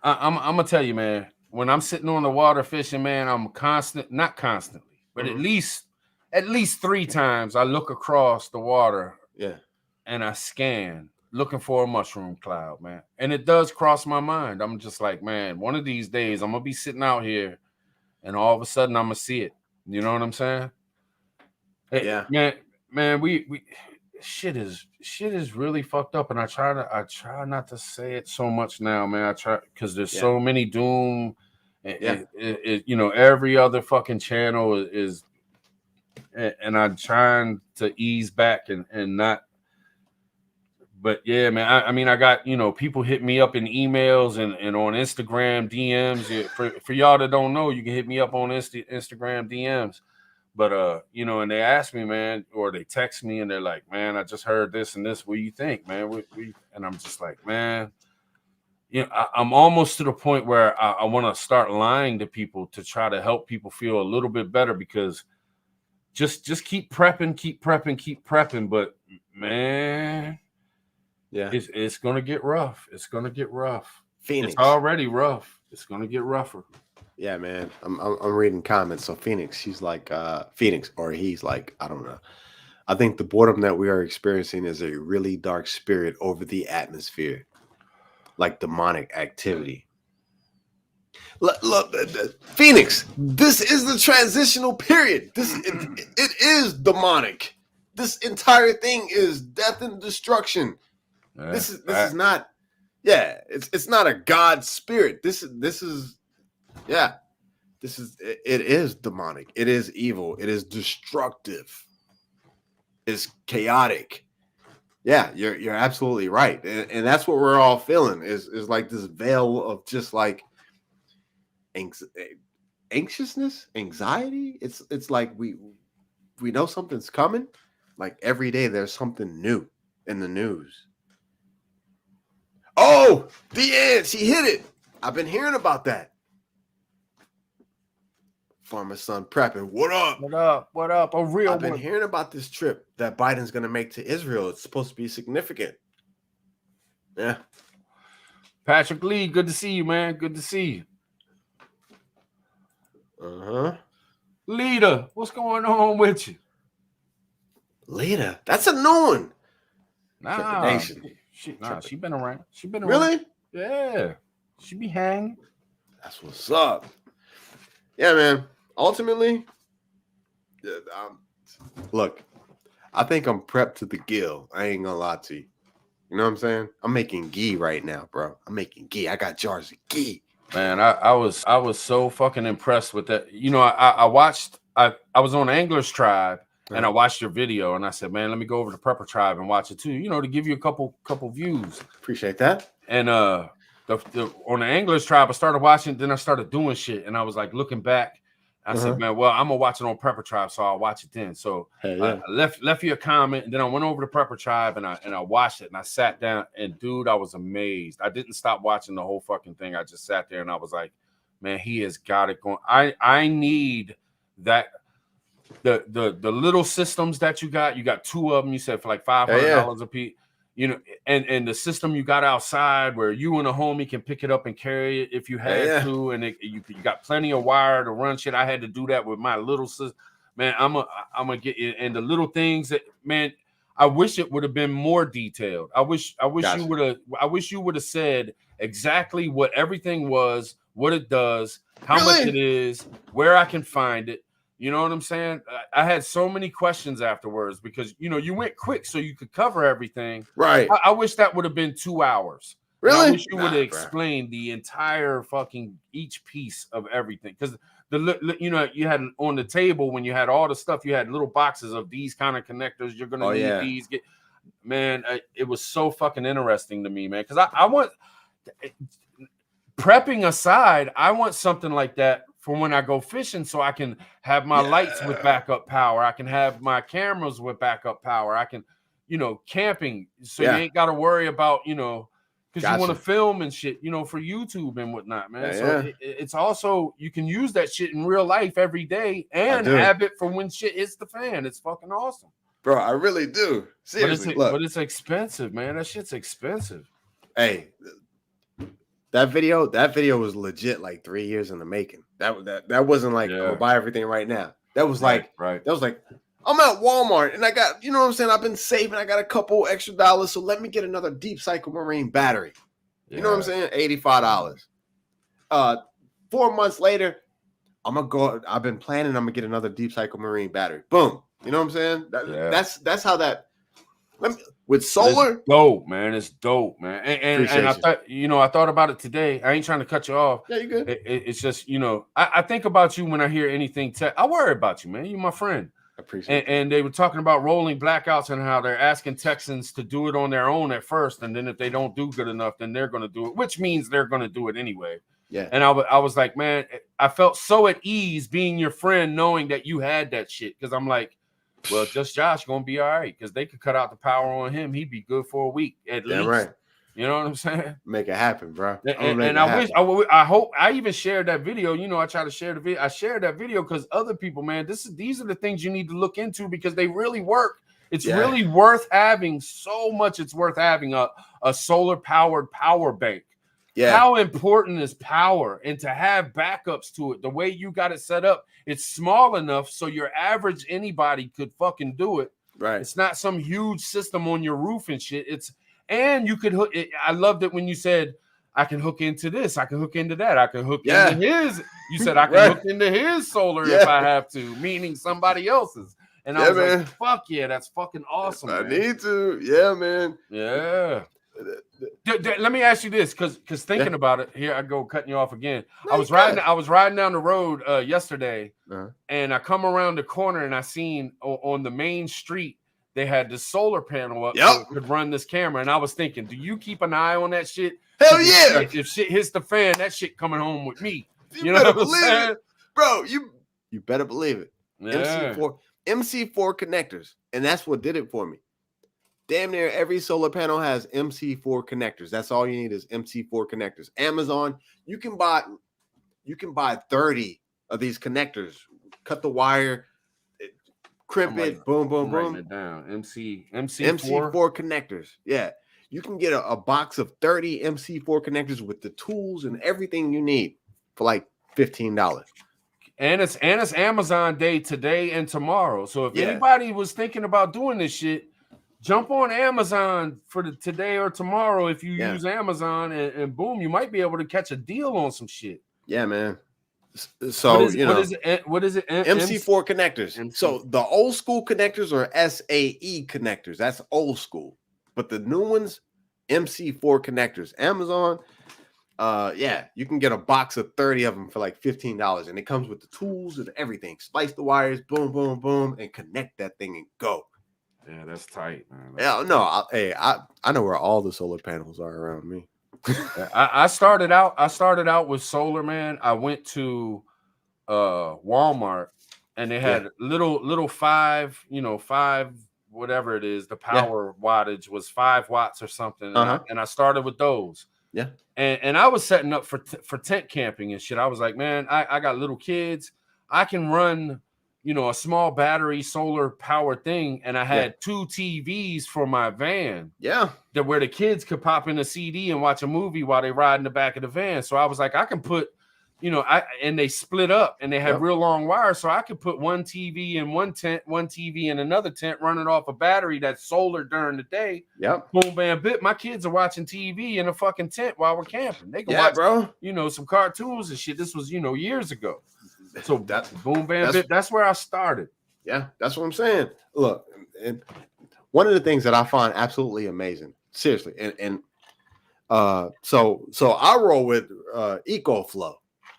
I'm going to tell you, man, when I'm sitting on the water fishing, man, I'm not constantly, but at least at least 3 times I look across the water Yeah. and I scan looking for a mushroom cloud, man. And it does cross my mind. I'm just like, man, one of these days I'm gonna be sitting out here and all of a sudden I'm gonna see it. You know what I'm saying? Yeah. Man, we shit is really fucked up. And I try not to say it so much now, man. I try because there's so many doom. You know, every other fucking channel is, and I'm trying to ease back and not. But yeah, man, I mean, I got, you know, people hit me up in emails and on Instagram DMs. Yeah, for y'all that don't know, you can hit me up on Instagram DMs. But you know, and they ask me, man, or they text me and they're like, man, I just heard this and this. What do you think, man? And I'm just like, man, you know, I'm almost to the point where I want to start lying to people to try to help people feel a little bit better, because just keep prepping. But man, Yeah. it's gonna get rough. It's gonna get rough. Phoenix. It's already rough. It's gonna get rougher. Yeah, man. I'm reading comments. So Phoenix, she's like Phoenix, or he's like, I don't know. I think the boredom that we are experiencing is a really dark spirit over the atmosphere, like demonic activity. Look, Phoenix, this is the transitional period. It is demonic. This entire thing is death and destruction. Yeah, This is not. Yeah, it's not a God spirit. This is. Yeah, it is demonic. It is evil. It is destructive. It's chaotic. Yeah, you're absolutely right, and that's what we're all feeling is like this veil of just like anxiousness, anxiety. It's like we know something's coming. Like every day, there's something new in the news. Oh, the ants! He hit it. I've been hearing about that. Farmer son prepping. What up? What up? What up? A real I've been one. hearing about this trip that Biden's going to make to Israel. It's supposed to be significant. Yeah. Patrick Lee, good to see you, man. Good to see you. Uh-huh. Lita, what's going on with you? Lita, that's a new one. Nah, Trepidation. she been around. She been around. Really? Yeah. She be hanging. That's what's up. Yeah, man. Ultimately, look, I think I'm prepped to the gill. I ain't gonna lie to you. You know what I'm saying? I'm making ghee right now, bro. I'm making ghee. I got jars of ghee. Man, I was so fucking impressed with that. You know, I watched. I was on Angler's Tribe and I watched your video and I said, man, let me go over to Prepper Tribe and watch it too. You know, to give you a couple views. Appreciate that. And on the Angler's Tribe, I started watching. Then I started doing shit, and I was like looking back. I said, man, well, I'm gonna watch it on Prepper Tribe, so I'll watch it then. So I left you a comment, and then I went over to Prepper Tribe and I watched it, and I sat down, and dude, I was amazed. I didn't stop watching the whole fucking thing. I just sat there and I was like, man, he has got it going. I need that. The little systems that you got 2 of them. You said for like $500 a piece. You know, and the system you got outside where you and a homie can pick it up and carry it if you had to, and you got plenty of wire to run shit. I had to do that with my little sister. Man, I'm gonna get it. And the little things that, man, I wish it would have been more detailed. I wish you would have said exactly what everything was, what it does, how much it is, where I can find it. You know what I'm saying? I had so many questions afterwards because, you know, you went quick so you could cover everything. Right. I wish that would have been 2 hours. Really? And I wish you would have explained the entire fucking each piece of everything. Because you know, you had on the table when you had all the stuff, you had little boxes of these kind of connectors. You're gonna need these. Man, it was so fucking interesting to me, man. Because I want, prepping aside, I want something like that for when I go fishing, so I can have my lights with backup power. I can have my cameras with backup power. I can, you know, camping, so you ain't got to worry about, you know, because you want to film and shit, you know, for YouTube and whatnot, man. It's also, you can use that shit in real life every day and have it for when shit hits the fan. It's fucking awesome, bro. I really do. Seriously, but it's expensive, man. That shit's expensive. Hey, that video was legit like 3 years in the making. That wasn't like, oh, buy everything right now. That was like, right. That was like, I'm at Walmart and I got, you know what I'm saying? I've been saving. I got a couple extra dollars. So let me get another deep cycle marine battery. You know what I'm saying? $85. 4 months later, I've been planning, I'm gonna get another deep cycle marine battery. Boom. You know what I'm saying? That's how that with solar. It's dope, man. It's dope, man. And I thought, I thought about it today. I ain't trying to cut you off. Yeah, you good. It's just, I think about you when I hear anything tech. I worry about you, man. You're my friend. I appreciate it. And they were talking about rolling blackouts and how they're asking Texans to do it on their own at first, and then if they don't do good enough, then they're going to do it, which means they're going to do it anyway. Yeah. And I was like, man, I felt so at ease being your friend, knowing that you had that shit. Because I'm like, well, just Josh gonna be all right. Because they could cut out the power on him. He'd be good for a week at least. Right. You know what I'm saying? Make it happen, bro. And I hope I even shared that video. I try to share the video. I shared that video because other people, man, these are the things you need to look into because they really work. It's really worth having so much. It's worth having a solar powered power bank. Yeah. How important is power, and to have backups to it? The way you got it set up, it's small enough so your average anybody could fucking do it. Right. It's not some huge system on your roof and shit. And you could hook it. I loved it when you said, I can hook into this, I can hook into that, I can hook into his. You said I can hook into his solar if I have to, meaning somebody else's. And I was like, fuck yeah, that's fucking awesome. I need to. Yeah, man. Yeah. Let me ask you this, because thinking about it, here I go cutting you off again. I was riding down the road yesterday, and I come around the corner and I seen on the main street they had the solar panel up that could run this camera, and I was thinking, do you keep an eye on that shit? Hell yeah! If shit hits the fan, that shit coming home with me. You know what I'm saying? It. Bro, you better believe it. Yeah. MC4 connectors, and that's what did it for me. Damn near every solar panel has MC4 connectors. That's all you need is MC4 connectors. Amazon, you can buy 30 of these connectors. Cut the wire, crimp it, boom, boom, boom. It down. MC4 connectors. Yeah. You can get a box of 30 MC4 connectors with the tools and everything you need for like $15. And it's Amazon Day today and tomorrow. So if anybody was thinking about doing this shit, jump on Amazon for today or tomorrow. If you use Amazon, and boom, you might be able to catch a deal on some shit. Yeah, man. So what is it? MC4 connectors. So the old school connectors are SAE connectors. That's old school. But the new ones, MC4 connectors. Amazon, you can get a box of 30 of them for like $15, and it comes with the tools and everything. Splice the wires, boom, boom, boom, and connect that thing and go. Yeah, that's tight, man. I know where all the solar panels are around me. I started out with solar, man. I went to Walmart, and they had little 5 whatever it is. The power wattage was 5 watts or something, and I started with those. Yeah, and I was setting up for tent camping and shit. I was like, man, I got little kids. I can run a small battery solar power thing, and I had 2 TVs for my van. Yeah, where the kids could pop in a CD and watch a movie while they ride in the back of the van. So I was like, I can put, and they split up and they had real long wires, so I could put one TV in one tent, one TV in another tent, running off a battery that's solar during the day. Yep. Boom, bam, bit. My kids are watching TV in a fucking tent while we're camping. They can watch, bro. Some cartoons and shit. This was, years ago. So that's boom, bam, bit. That's where I started. Yeah, that's what I'm saying. Look, and one of the things that I find absolutely amazing, seriously, so I roll with EcoFlow,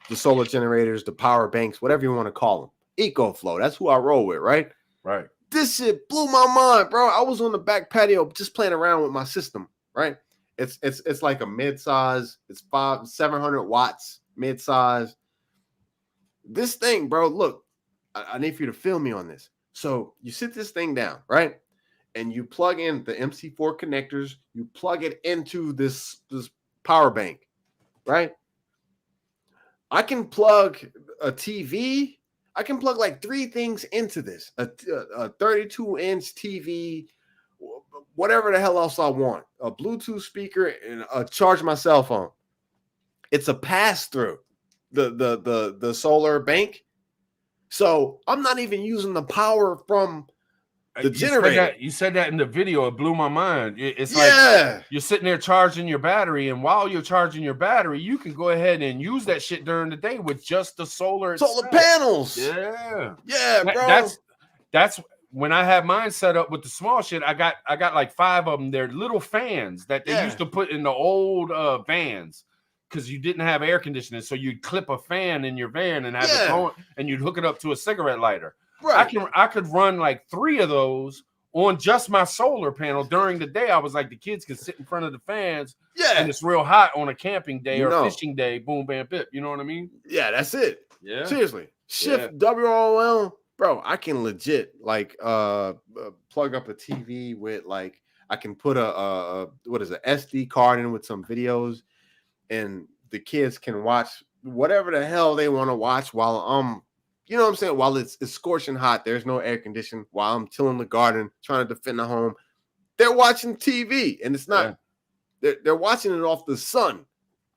the solar generators, the power banks, whatever you want to call them. EcoFlow, that's who I roll with, right? Right. This shit blew my mind, bro. I was on the back patio just playing around with my system, right? It's like a mid-size. It's 700 watts mid-size. This thing, bro, look, I need for you to feel me on this. So you sit this thing down, right? And you plug in the MC4 connectors. You plug it into this power bank, right? I can plug a TV. I can plug like 3 things into this. A 32-inch TV, whatever the hell else I want. A Bluetooth speaker and charge my cell phone. It's a pass-through. The solar bank, So I'm not even using the power from the generator. You said that in the video. It blew my mind. It's Yeah. like you're sitting there charging your battery, and while you're charging your battery, you can go ahead and use that shit during the day with just the solar itself. Panels. Yeah, Bro. That's when I had mine set up with the small shit. I got like 5 of them. They're little fans that they used to put in the old vans because you didn't have air conditioning. So you'd clip a fan in your van and have it going, and you'd hook it up to a cigarette lighter. Right. I could run like 3 of those on just my solar panel during the day. I was like, the kids can sit in front of the fans. Yeah. And it's real hot on a camping day or fishing day. Boom, bam, bip. You know what I mean? Yeah, that's it. Yeah. Seriously. Shift WROL. Bro, I can legit like plug up a TV with like I can put a SD card in with some videos, and the kids can watch whatever the hell they want to watch while you know what I'm saying? While it's scorching hot, there's no air conditioning. While I'm tilling the garden, trying to defend the home, they're watching TV, and it's not. They're watching it off the sun,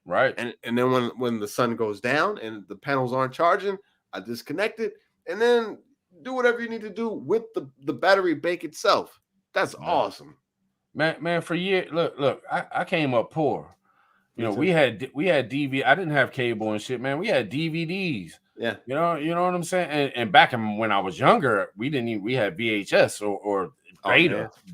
right? And then when the sun goes down and the panels aren't charging, I disconnect it, and then do whatever you need to do with the battery bank itself. That's awesome, man. For years, look, I came up poor. You know, we had DVD. I didn't have cable and shit, man. We had DVDs. Yeah, you know what I'm saying. And back when I was younger, we had VHS or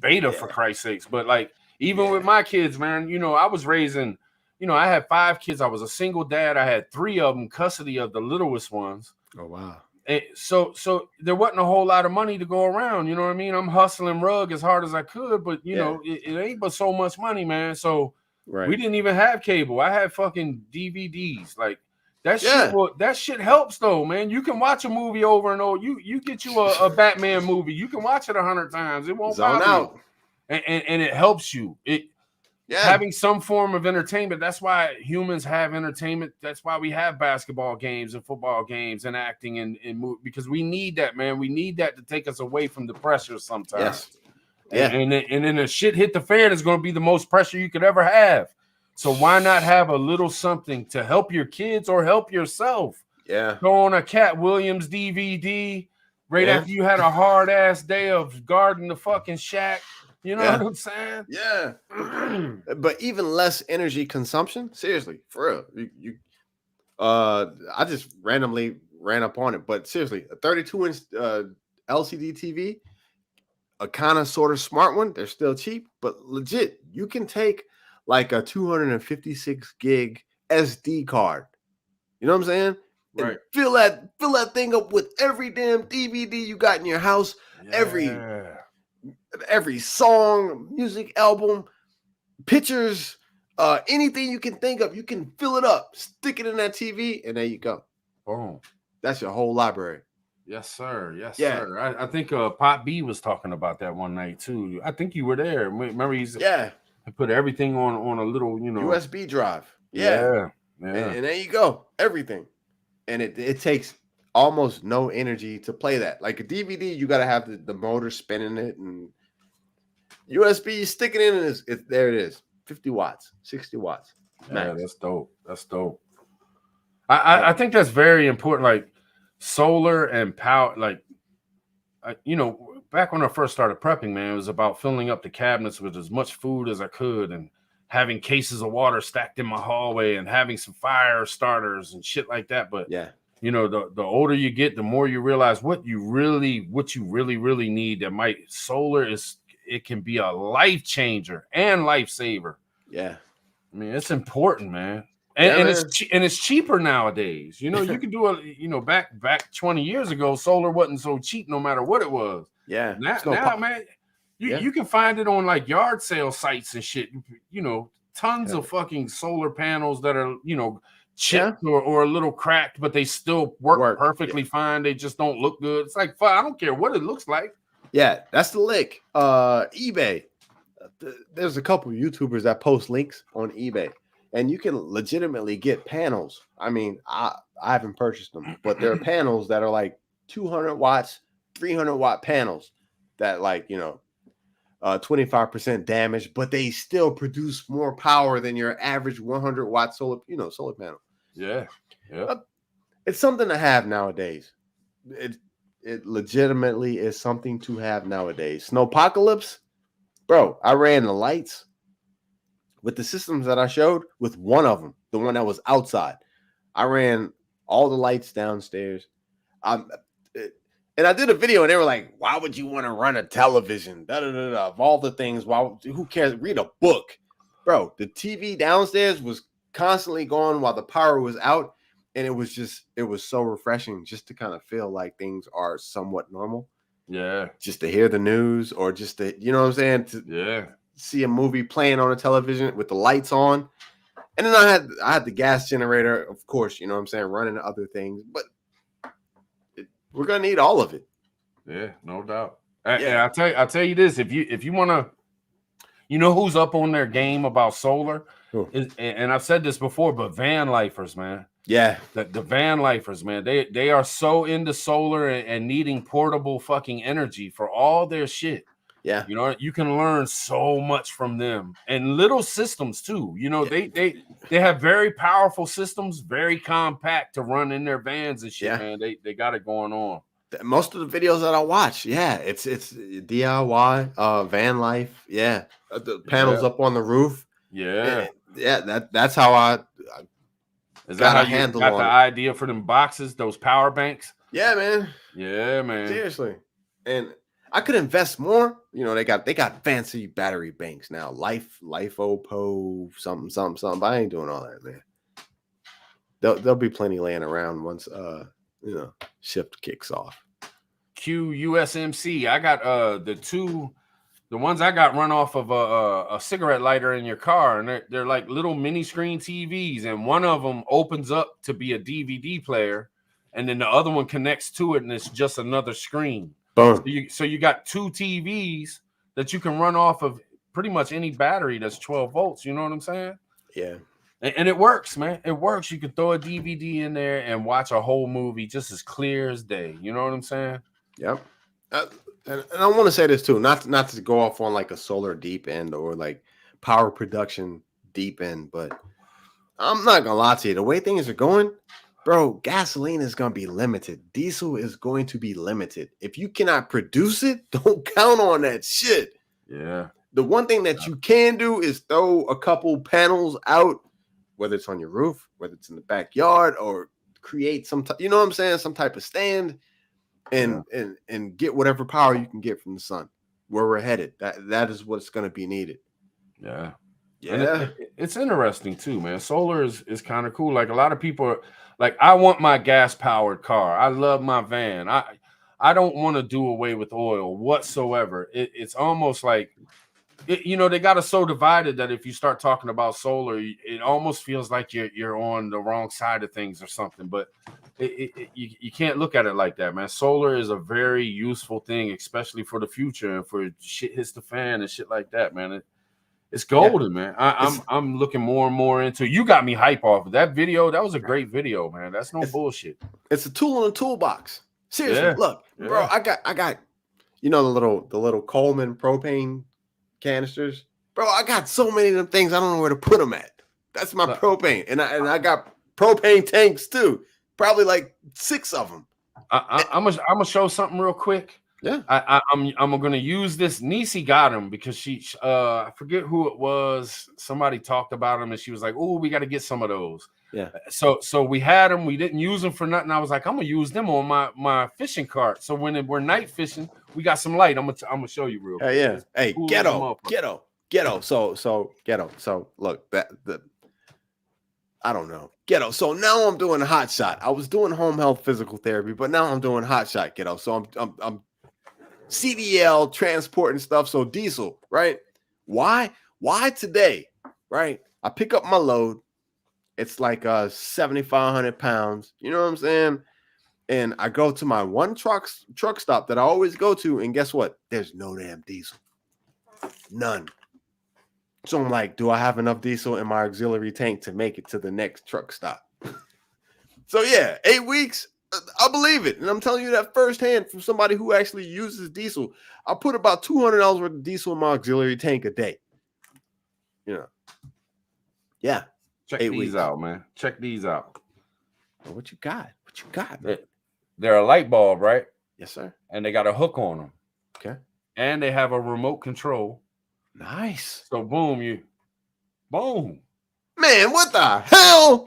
beta for Christ's sakes. But like even with my kids, man, you know, I was raising. You know, I had 5 kids. I was a single dad. I had 3 of them custody of the littlest ones. Oh wow. And so there wasn't a whole lot of money to go around. You know what I mean? I'm hustling rug as hard as I could, but you know, it ain't but so much money, man. So we didn't even have cable. I had fucking DVDs. Like that shit. That shit helps though, man. You can watch a movie over and over. You get you a Batman movie. You can watch it 100 times. It won't zone out. And it helps you. Having some form of entertainment. That's why humans have entertainment. That's why we have basketball games and football games and acting and because we need that, man. We need that to take us away from the pressure sometimes. Yes. And then the shit hit the fan is going to be the most pressure you could ever have. So why not have a little something to help your kids or help yourself? Yeah. Go on a Cat Williams DVD after you had a hard ass day of guarding the fucking shack. You know what I'm saying? Yeah. But even less energy consumption. Seriously, for real. I just randomly ran up on it, but seriously, a 32-inch LCD TV, a kind of sort of smart one. They're still cheap, but legit, you can take like a 256 gig SD card. You know what I'm saying? Right. And fill that thing up with every damn DVD you got in your house. Every song, music album, pictures, anything you can think of, you can fill it up, stick it in that TV, and there you go. Boom. That's your whole library. Yes, sir. Yes, sir. I think Pop B was talking about that one night too. I think you were there. Remember, he put everything on a little, you know, USB drive. Yeah. And there you go, everything. And it takes almost no energy to play that. Like a DVD, you got to have the motor spinning it, and USB, you stick it in, and there it is. 50 watts, 60 watts. Max. Yeah, that's dope. That's dope. I think that's very important. Like solar and power. Like, you know, back when I first started prepping, man, it was about filling up the cabinets with as much food as I could and having cases of water stacked in my hallway and having some fire starters and shit like that. But you know, the older you get, the more you realize what you really need. Solar it can be a life changer and lifesaver. Yeah. I mean, it's important, man. And it's cheaper nowadays. You know, you can do back 20 years ago, solar wasn't so cheap no matter what it was. Yeah. Now, man, you can find it on like yard sale sites and shit. You know, tons of fucking solar panels that are, you know, chipped or a little cracked, but they still work perfectly fine. They just don't look good. It's like, I don't care what it looks like. Yeah, that's the lick. eBay. There's a couple of YouTubers that post links on eBay, and you can legitimately get panels. I mean, I haven't purchased them, but there are panels that are like 200 watts, 300 watt panels that, like, you know, 25% damage, but they still produce more power than your average 100 watt solar panel. Yeah. It's something to have nowadays. it legitimately is something to have nowadays. Snowpocalypse, bro. I ran the lights with the systems that I showed with one of them, the one that was outside. I ran all the lights downstairs. And I did a video, and they were like, "Why would you want to run a television? Da, da, da, da. Of all the things, who cares? Read a book, bro." The TV downstairs was constantly going while the power was out, and it was so refreshing just to kind of feel like things are somewhat normal. Yeah, just to hear the news, or just to, you know what I'm saying, to see a movie playing on a television with the lights on. And then I had the gas generator, of course, you know what I'm saying, running other things, but we're gonna need all of it. Yeah, no doubt. And I'll tell you this: if you want to, you know who's up on their game about solar? And I've said this before, but van lifers, man. Yeah, the van lifers, man. They are so into solar and needing portable fucking energy for all their shit. Yeah, you know, you can learn so much from them, and little systems too. You know, they have very powerful systems, very compact to run in their vans and shit. Man, they got it going on. Most of the videos that I watch, it's DIY, van life. Yeah, the panels up on the roof. Yeah, that's how I. Is that how you got the idea for them boxes, those power banks? Yeah, man. Yeah, man. Seriously, and I could invest more. You know, they got fancy battery banks now. LiFePO, something. But I ain't doing all that, man. There'll be plenty laying around once shift kicks off. QUSMC. I got the ones I got run off of a cigarette lighter in your car, and they're like little mini screen TVs, and one of them opens up to be a DVD player, and then the other one connects to it, and it's just another screen. Boom. So you got two TVs that you can run off of pretty much any battery that's 12 volts. You know what I'm saying? Yeah. And it works, man. It works. You can throw a DVD in there and watch a whole movie just as clear as day. You know what I'm saying? Yep. And I want to say this too, not to go off on like a solar deep end or like power production deep end, but I'm not gonna lie to you. The way things are going, bro, gasoline is gonna be limited. Diesel is going to be limited. If you cannot produce it, don't count on that shit. Yeah. The one thing that you can do is throw a couple panels out, whether it's on your roof, whether it's in the backyard, or create some, you know what I'm saying, some type of stand. And get whatever power you can get from the sun. Where we're headed, that is what's going to be needed. Yeah. And it's interesting too, man. Solar is kind of cool. Like a lot of people are like, I want my gas powered car. I love my van. I don't want to do away with oil whatsoever. It's almost like, they got us so divided that if you start talking about solar, it almost feels like you're on the wrong side of things or something. But you can't look at it like that, man. Solar is a very useful thing, especially for the future and for shit hits the fan and shit like that, man. It's golden, man. I'm looking more and more into. You got me hype off of that video. That was a great video, man. That's no bullshit. It's a tool in the toolbox. Seriously, look, bro. I got the little Coleman propane canisters, bro. I got so many of them things. I don't know where to put them at. That's my propane, and I got propane tanks too. Probably like 6 of them. I'm gonna show something real quick. Yeah, I'm gonna use this. Nisi got him because she I forget who it was. Somebody talked about him and she was like, "Oh, we got to get some of those." Yeah. So we had them. We didn't use them for nothing. I was like, I'm gonna use them on my fishing cart. So when we're night fishing, we got some light. I'm gonna show you real quick. Yeah. Hey, ghetto. So ghetto. So look, I don't know. Ghetto. So now I'm doing a hot shot. I was doing home health physical therapy, but now I'm doing hot shot, ghetto. So I'm CDL transporting stuff. So diesel, right? Why today? Right? I pick up my load. It's like 7,500 pounds. You know what I'm saying? And I go to my one truck stop that I always go to, and guess what? There's no damn diesel. None. So I'm like, do I have enough diesel in my auxiliary tank to make it to the next truck stop? So yeah, 8 weeks, I believe it. And I'm telling you that firsthand from somebody who actually uses diesel. I put about $200 worth of diesel in my auxiliary tank a day. Yeah. Check these out, man. Check these out. What you got? They're a light bulb, right? Yes, sir. And they got a hook on them. Okay. And they have a remote control. Nice. So boom. Man, what the hell?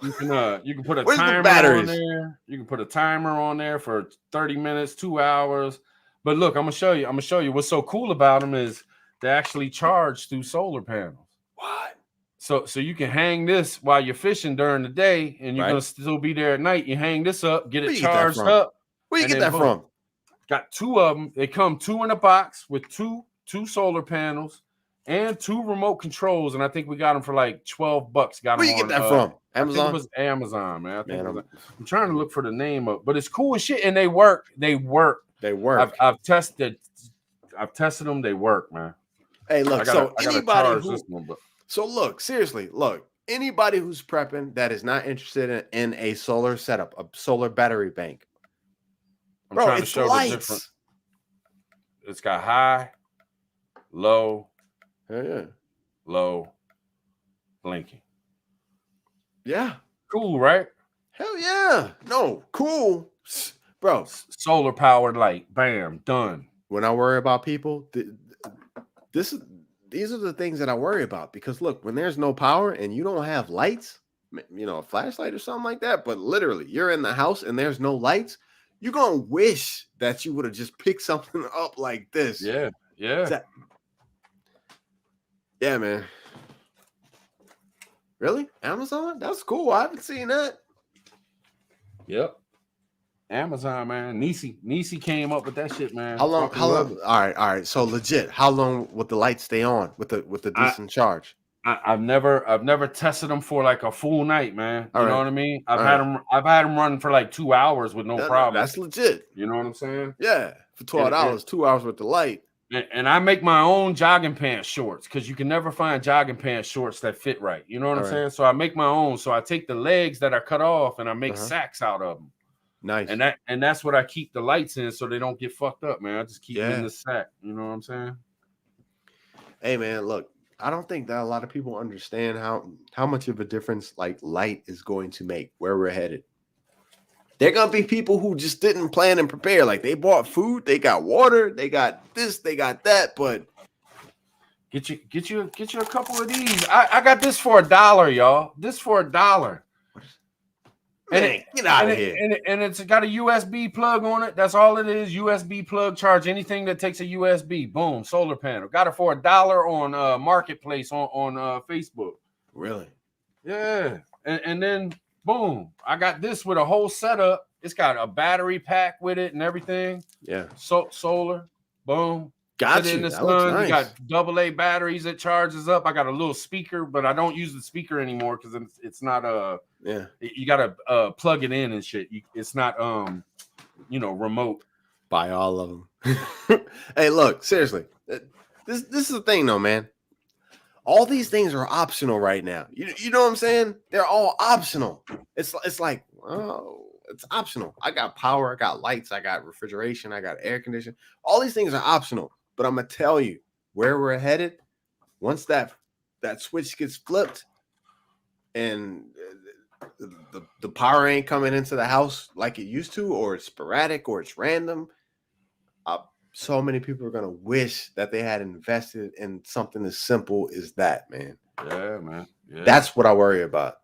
You can put a Where's the timer on batteries? there. You can put a timer on there for 30 minutes, 2 hours. But look, I'm gonna show you. What's so cool about them is they actually charge through solar panels. What? So you can hang this while you're fishing during the day, and you're gonna still be there at night. You hang this up, get it charged up. Where you get that from? Got 2 of them. They come 2 in a box with two solar panels and 2 remote controls, and I think we got them for like $12. Where you get that from? Amazon. I think it was Amazon, man. I'm trying to look for the name of, but it's cool as shit, and they work. They work. I've tested them. They work, man. Hey, look. So look, seriously, look. Anybody who's prepping that is not interested in a solar setup, a solar battery bank, I'm trying to show the difference. It's got high, low, low, blinking. Yeah. Cool, right? Hell yeah. No, cool. Bro. Solar powered light. Bam. Done. When I worry about people, these are the things that I worry about, because look, when there's no power and you don't have lights, a flashlight or something like that, but literally you're in the house and there's no lights, you're going to wish that you would have just picked something up like this. Yeah. Yeah, man. Really? Amazon? That's cool. I haven't seen that. Yep. Amazon, man. Nisi came up with that shit, man. How long? All right. So legit, how long would the lights stay on with the decent charge? I've never tested them for like a full night, man. You know what I mean? I've had them run for like 2 hours with no problem. That's legit. You know what I'm saying? Yeah, for 12 hours, 2 hours with the light. And I make my own jogging pants shorts, because you can never find jogging pants shorts that fit right. You know what I'm saying? So I make my own. So I take the legs that are cut off and I make sacks out of them. Nice. And that's what I keep the lights in, so they don't get fucked up, man. I just keep them in the sack. You know what I'm saying? Hey, man, look, I don't think that a lot of people understand how much of a difference like light is going to make where we're headed. There are gonna be people who just didn't plan and prepare. Like, they bought food, they got water, they got this, they got that, but get you a couple of these. I got this for $1, y'all. This for $1. Man, get out of here. And it's got a USB plug on it. That's all it is. USB plug. Charge anything that takes a USB. Boom. Solar panel. Got it for $1 on Marketplace on Facebook. Really? Yeah. And then boom. I got this with a whole setup. It's got a battery pack with it and everything. Yeah. So solar. Boom. Got you. In the sun. You got AA batteries that charges up. I got a little speaker, but I don't use the speaker anymore because it's not you gotta plug it in and shit. It's not remote. Buy all of them. Hey, look, seriously, this is the thing though, man. All these things are optional right now. You know what I'm saying? They're all optional. It's like, oh, it's optional. I got power, I got lights, I got refrigeration, I got air conditioning. All these things are optional. But I'm gonna tell you where we're headed. Once that switch gets flipped and the power ain't coming into the house like it used to, or it's sporadic, or it's random, so many people are gonna wish that they had invested in something as simple as that, man. Yeah, man. Yeah. That's what I worry about.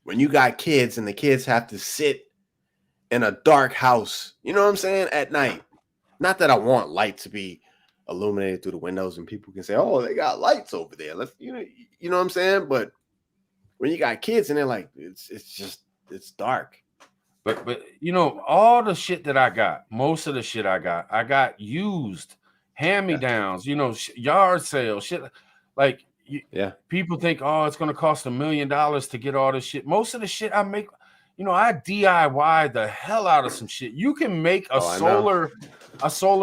When you got kids and the kids have to sit in a dark house, you know what I'm saying, at night. Not that I want light to be illuminated through the windows and people can say, oh, they got lights over there. Let's, you know what I'm saying? But when you got kids and they're like, it's dark. But all the shit that I got, most of the shit I got used hand-me-downs, yard sales, shit. Like, people think, oh, it's going to cost $1 million to get all this shit. Most of the shit I make, I DIY the hell out of some shit. You can make a solar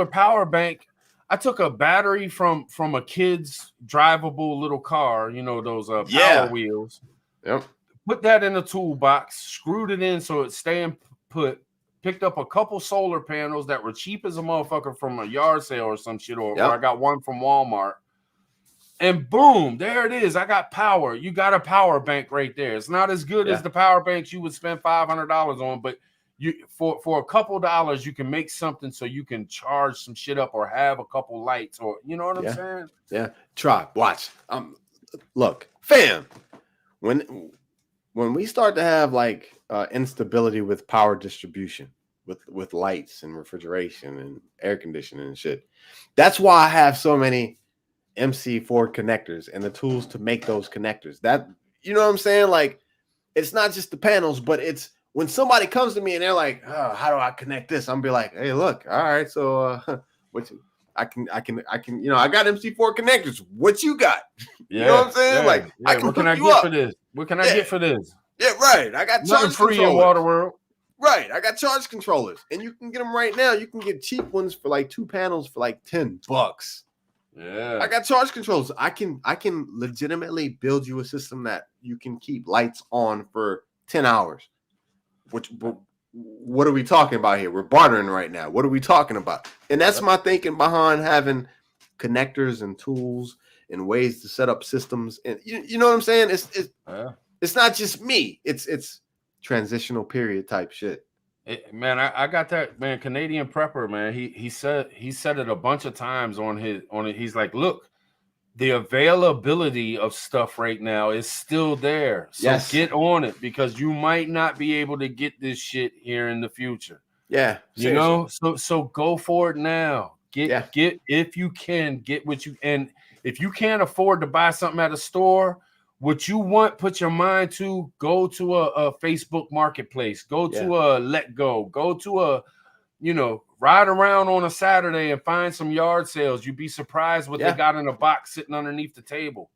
power bank. I took a battery from a kid's drivable little car, those power wheels. Yep. Put that in a toolbox, screwed it in so it's staying put, picked up a couple solar panels that were cheap as a motherfucker from a yard sale or some shit, or I got one from Walmart. And boom, there it is. I got power. You got a power bank right there. It's not as good as the power banks you would spend $500 on, but you for a couple dollars, you can make something so you can charge some shit up or have a couple lights, or you know what I'm saying? Yeah. Try. Watch. Look, fam. When we start to have like instability with power distribution, with lights and refrigeration and air conditioning and shit, that's why I have so many MC4 connectors and the tools to make those connectors. That, you know what I'm saying? Like, it's not just the panels, but it's when somebody comes to me and they're like, oh, how do I connect this? I'm be like, hey, look, all right, so I can, you know, I got MC4 connectors. What you got? You know what I'm saying? Like, I can what can I you get up. for this? What can I get for this? Yeah, right. I got Nothing charge free in controllers. Waterworld. Right. I got charge controllers, and you can get them right now. You can get cheap ones for like 2 panels for like $10. Yeah. I got charge controls. I can legitimately build you a system that you can keep lights on for 10 hours. What are we talking about here? We're bartering right now. What are we talking about? And that's my thinking behind having connectors and tools and ways to set up systems. And you know what I'm saying? It's not just me. It's transitional period type shit. Man, I got that, man. Canadian Prepper, man. He said it a bunch of times on it. He's like, look, the availability of stuff right now is still there. So get on it, because you might not be able to get this shit here in the future. Yeah. You know, so go for it now. Get if you can get what you, and if you can't afford to buy something at a store, what you want, put your mind to, go to a Facebook marketplace, go to a Let Go, go to a, you know, ride around on a Saturday and find some yard sales. You'd be surprised what they got in a box sitting underneath the table.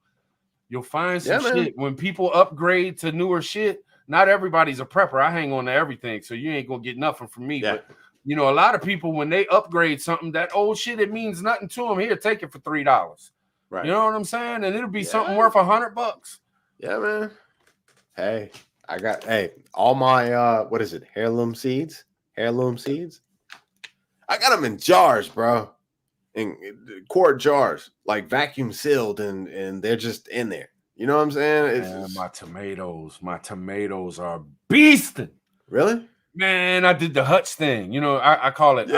You'll find some shit. When people upgrade to newer shit, not everybody's a prepper. I hang on to everything, so you ain't gonna get nothing from me. But you know, a lot of people, when they upgrade something, that old shit, it means nothing to them. Here, take it for $3. Right. You know what I'm saying? And it'll be something worth $100. Yeah, man. Hey, I got all my what is it? Heirloom seeds. I got them in jars, bro. In quart jars, like vacuum sealed, and they're just in there. You know what I'm saying? Man, my tomatoes are beasting. Really? Man, I did the hutch thing. You know, I call it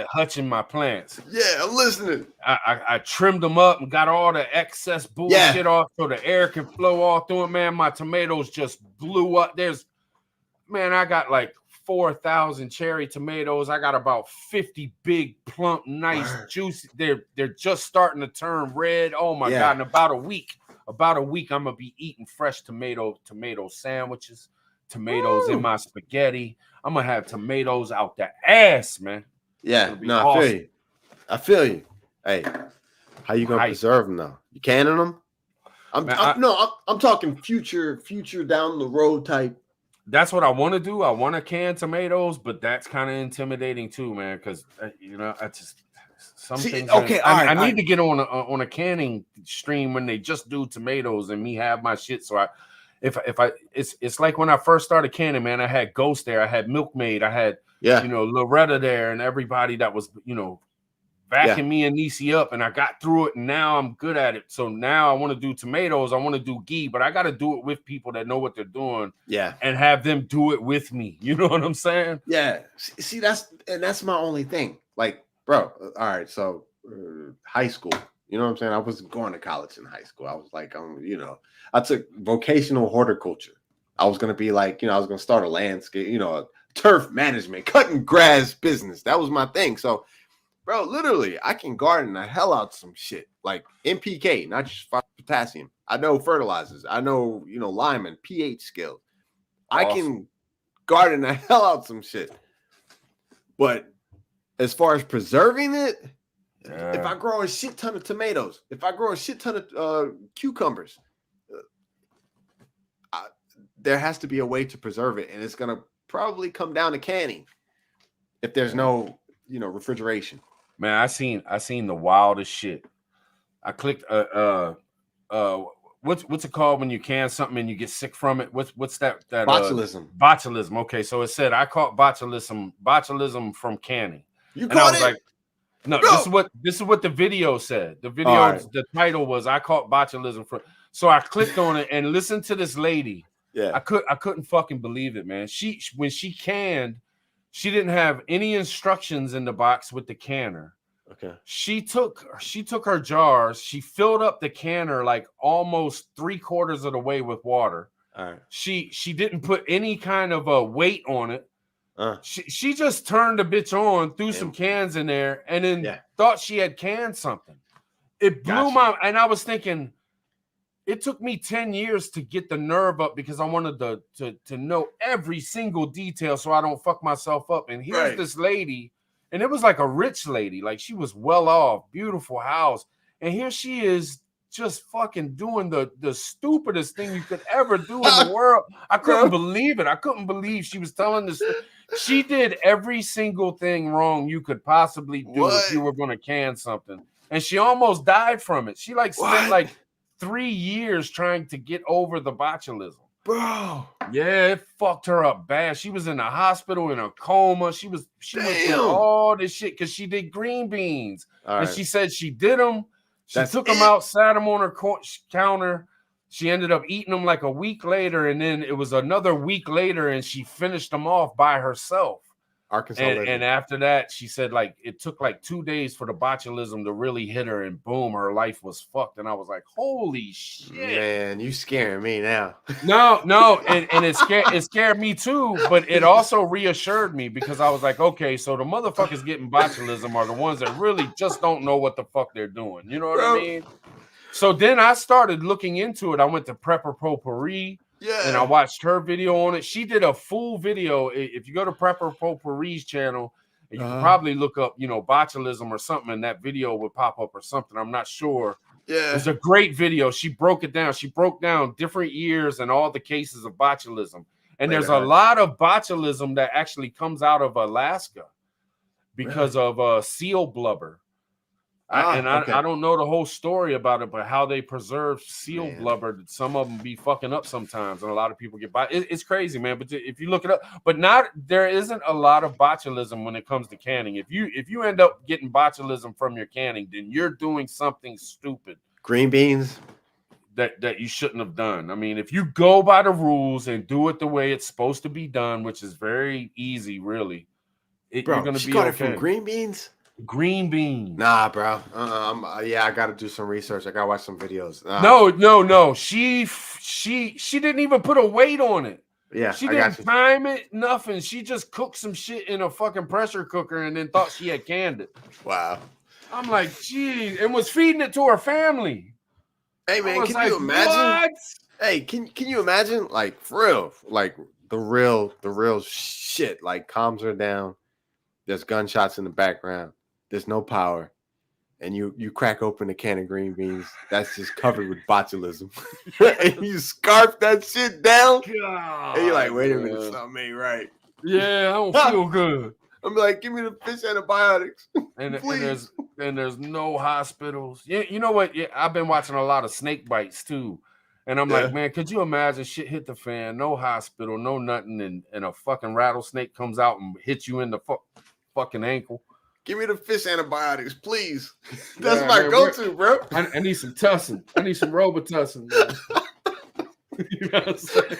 hutching my plants. Yeah, I'm listening. I trimmed them up and got all the excess bullshit off so the air can flow all through it. Man, my tomatoes just blew up. I got like 4,000 cherry tomatoes. I got about 50 big, plump, nice, juicy. They're just starting to turn red. Oh my God. In about a week, I'm gonna be eating fresh tomato sandwiches, tomatoes in my spaghetti. I'm gonna have tomatoes out the ass, man. Yeah, no, awesome. I feel you. Hey, how you gonna preserve them though? You canning them? I'm talking future down the road type. That's what I want to do. I want to can tomatoes, but that's kind of intimidating too, man. Because you know, I just things. Okay, I need to get on a canning stream when they just do tomatoes and me have my shit. So it's like when I first started canning, man. I had Ghost there, I had Milkmaid, I had you know, Loretta there, and everybody that was, you know, backing me and Nisi up, and I got through it, and now I'm good at it. So now I want to do tomatoes, I want to do ghee, but I got to do it with people that know what they're doing, and have them do it with me. You know what I'm saying? Yeah. See, that's my only thing. Like, bro, all right, so high school. You know what I'm saying? I wasn't going to college in high school. I was like, you know, I took vocational horticulture. I was gonna be like, you know, I was gonna start a landscape, you know, a turf management, cutting grass business. That was my thing. So, bro, literally, I can garden the hell out some shit, like NPK, not just potassium. I know fertilizers. I know, you know, lime and pH scales. Awesome. I can garden the hell out some shit. But as far as preserving it, if I grow a shit ton of tomatoes, if I grow a shit ton of cucumbers, there has to be a way to preserve it, and it's gonna probably come down to canning if there's no, you know, refrigeration. Man, I seen the wildest shit. I clicked what's it called when you can something and you get sick from it? What's that botulism? Botulism. Okay, so it said I caught botulism from canning. You caught it? Like, no, this is what the video said. The video, the title was I caught botulism from. So I clicked on it and listened to this lady. Yeah, I couldn't fucking believe it, man. When she canned, She didn't have any instructions in the box with the canner. Okay. She took her jars. She filled up the canner like almost 3/4 of the way with water. All right. She didn't put any kind of a weight on it. She just turned the bitch on, threw some cans in there, and then thought she had canned something. It blew my, and I was thinking, it took me 10 years to get the nerve up because I wanted to know every single detail so I don't fuck myself up. And here's this lady, and it was like a rich lady, like she was well off, beautiful house. And here she is just fucking doing the stupidest thing you could ever do in the world. I couldn't believe it. I couldn't believe she was telling this. She did every single thing wrong you could possibly do if you were going to can something. And she almost died from it. She like spent like 3 years trying to get over the botulism. Bro. Yeah, it fucked her up bad. She was in the hospital in a coma. She went through all this shit because she did green beans. And she said she did them. She took them out, sat them on her counter. She ended up eating them like a week later, and then it was another week later, and she finished them off by herself. Arkansas. And after that, she said like it took like 2 days for the botulism to really hit her, and boom, her life was fucked. And I was like, holy shit, man, you scaring me now. No, and it scared me too, but it also reassured me because I was like, okay, so the motherfuckers getting botulism are the ones that really just don't know what the fuck they're doing. You know what I mean? So then I started looking into it. I went to Prepper Potpourri. And I watched her video on it. She did a full video. If you go to Prepper Potpourri's channel, you can probably look up, botulism or something, and that video would pop up or something. I'm not sure. Yeah. It's a great video. She broke it down. She broke down different years and all the cases of botulism. And there's a lot of botulism that actually comes out of Alaska because of seal blubber. I don't know the whole story about it, but how they preserve seal blubber, some of them be fucking up sometimes, and a lot of people get it's crazy, man. But if you look it up, but there isn't a lot of botulism when it comes to canning. If you end up getting botulism from your canning, then you're doing something stupid. Green beans that you shouldn't have done. I mean, if you go by the rules and do it the way it's supposed to be done, which is very easy, really, you're gonna be okay. It from green beans. Green beans. Nah, bro. I got to do some research. I got to watch some videos. No. She didn't even put a weight on it. Yeah, she didn't time it. Nothing. She just cooked some shit in a fucking pressure cooker and then thought she had canned it. Wow. I'm like, geez, and was feeding it to her family. Hey man, can you imagine? What? Hey, can you imagine? Like for real, like the real shit. Like calms her down. There's gunshots in the background. There's no power, and you crack open a can of green beans that's just covered with botulism, and you scarf that shit down, and you're like, wait a minute, something ain't right. Yeah, I don't feel good. I'm like, give me the fish antibiotics, please. And there's no hospitals. You know what? Yeah, I've been watching a lot of snake bites too, and I'm like, man, could you imagine shit hit the fan, no hospital, no nothing, and a fucking rattlesnake comes out and hits you in the fucking ankle. Give me the fish antibiotics, please. That's my go-to, bro. I need some Tussin. I need some Robitussin. You know what I'm saying?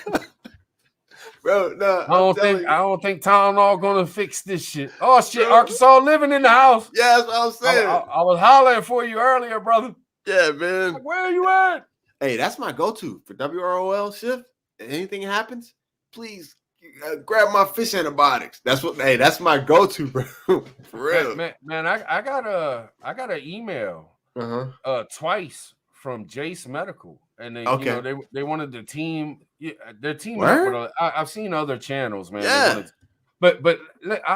Bro, no. I don't think Tylenol gonna fix this shit. Oh shit, bro. Arkansas living in the house. Yeah, that's what I was saying. I was hollering for you earlier, brother. Yeah, man. Like, where are you at? Hey, that's my go-to for WROL shift. If anything happens, please grab my fish antibiotics. That's my go-to, bro. For real. Man, I got an email twice from Jace Medical, and they they wanted the team. Their team. I've seen other channels, man. Yeah. But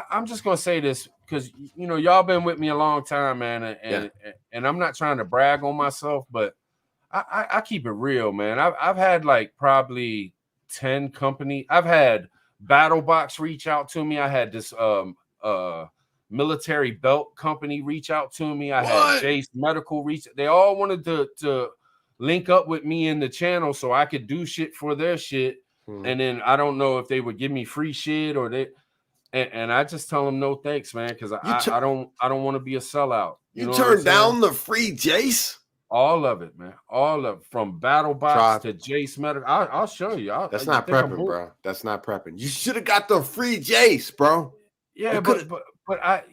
I'm just gonna say this because y'all been with me a long time, man, and I'm not trying to brag on myself, but I keep it real, man. I've had like probably 10 companies. I've had BattleBox reach out to me. I had this military belt company reach out to me. I had Jace Medical reach. They all wanted to link up with me in the channel so I could do shit for their shit. And then I don't know if they would give me free shit or they. And I just tell them no thanks, man, because I don't want to be a sellout. You turned down the free Jace? All of it, man. All of it, from BattleBox to Jace Medical. I'll show you. That's not prepping, bro. That's not prepping. You should have got the free Jace, bro. Yeah, You but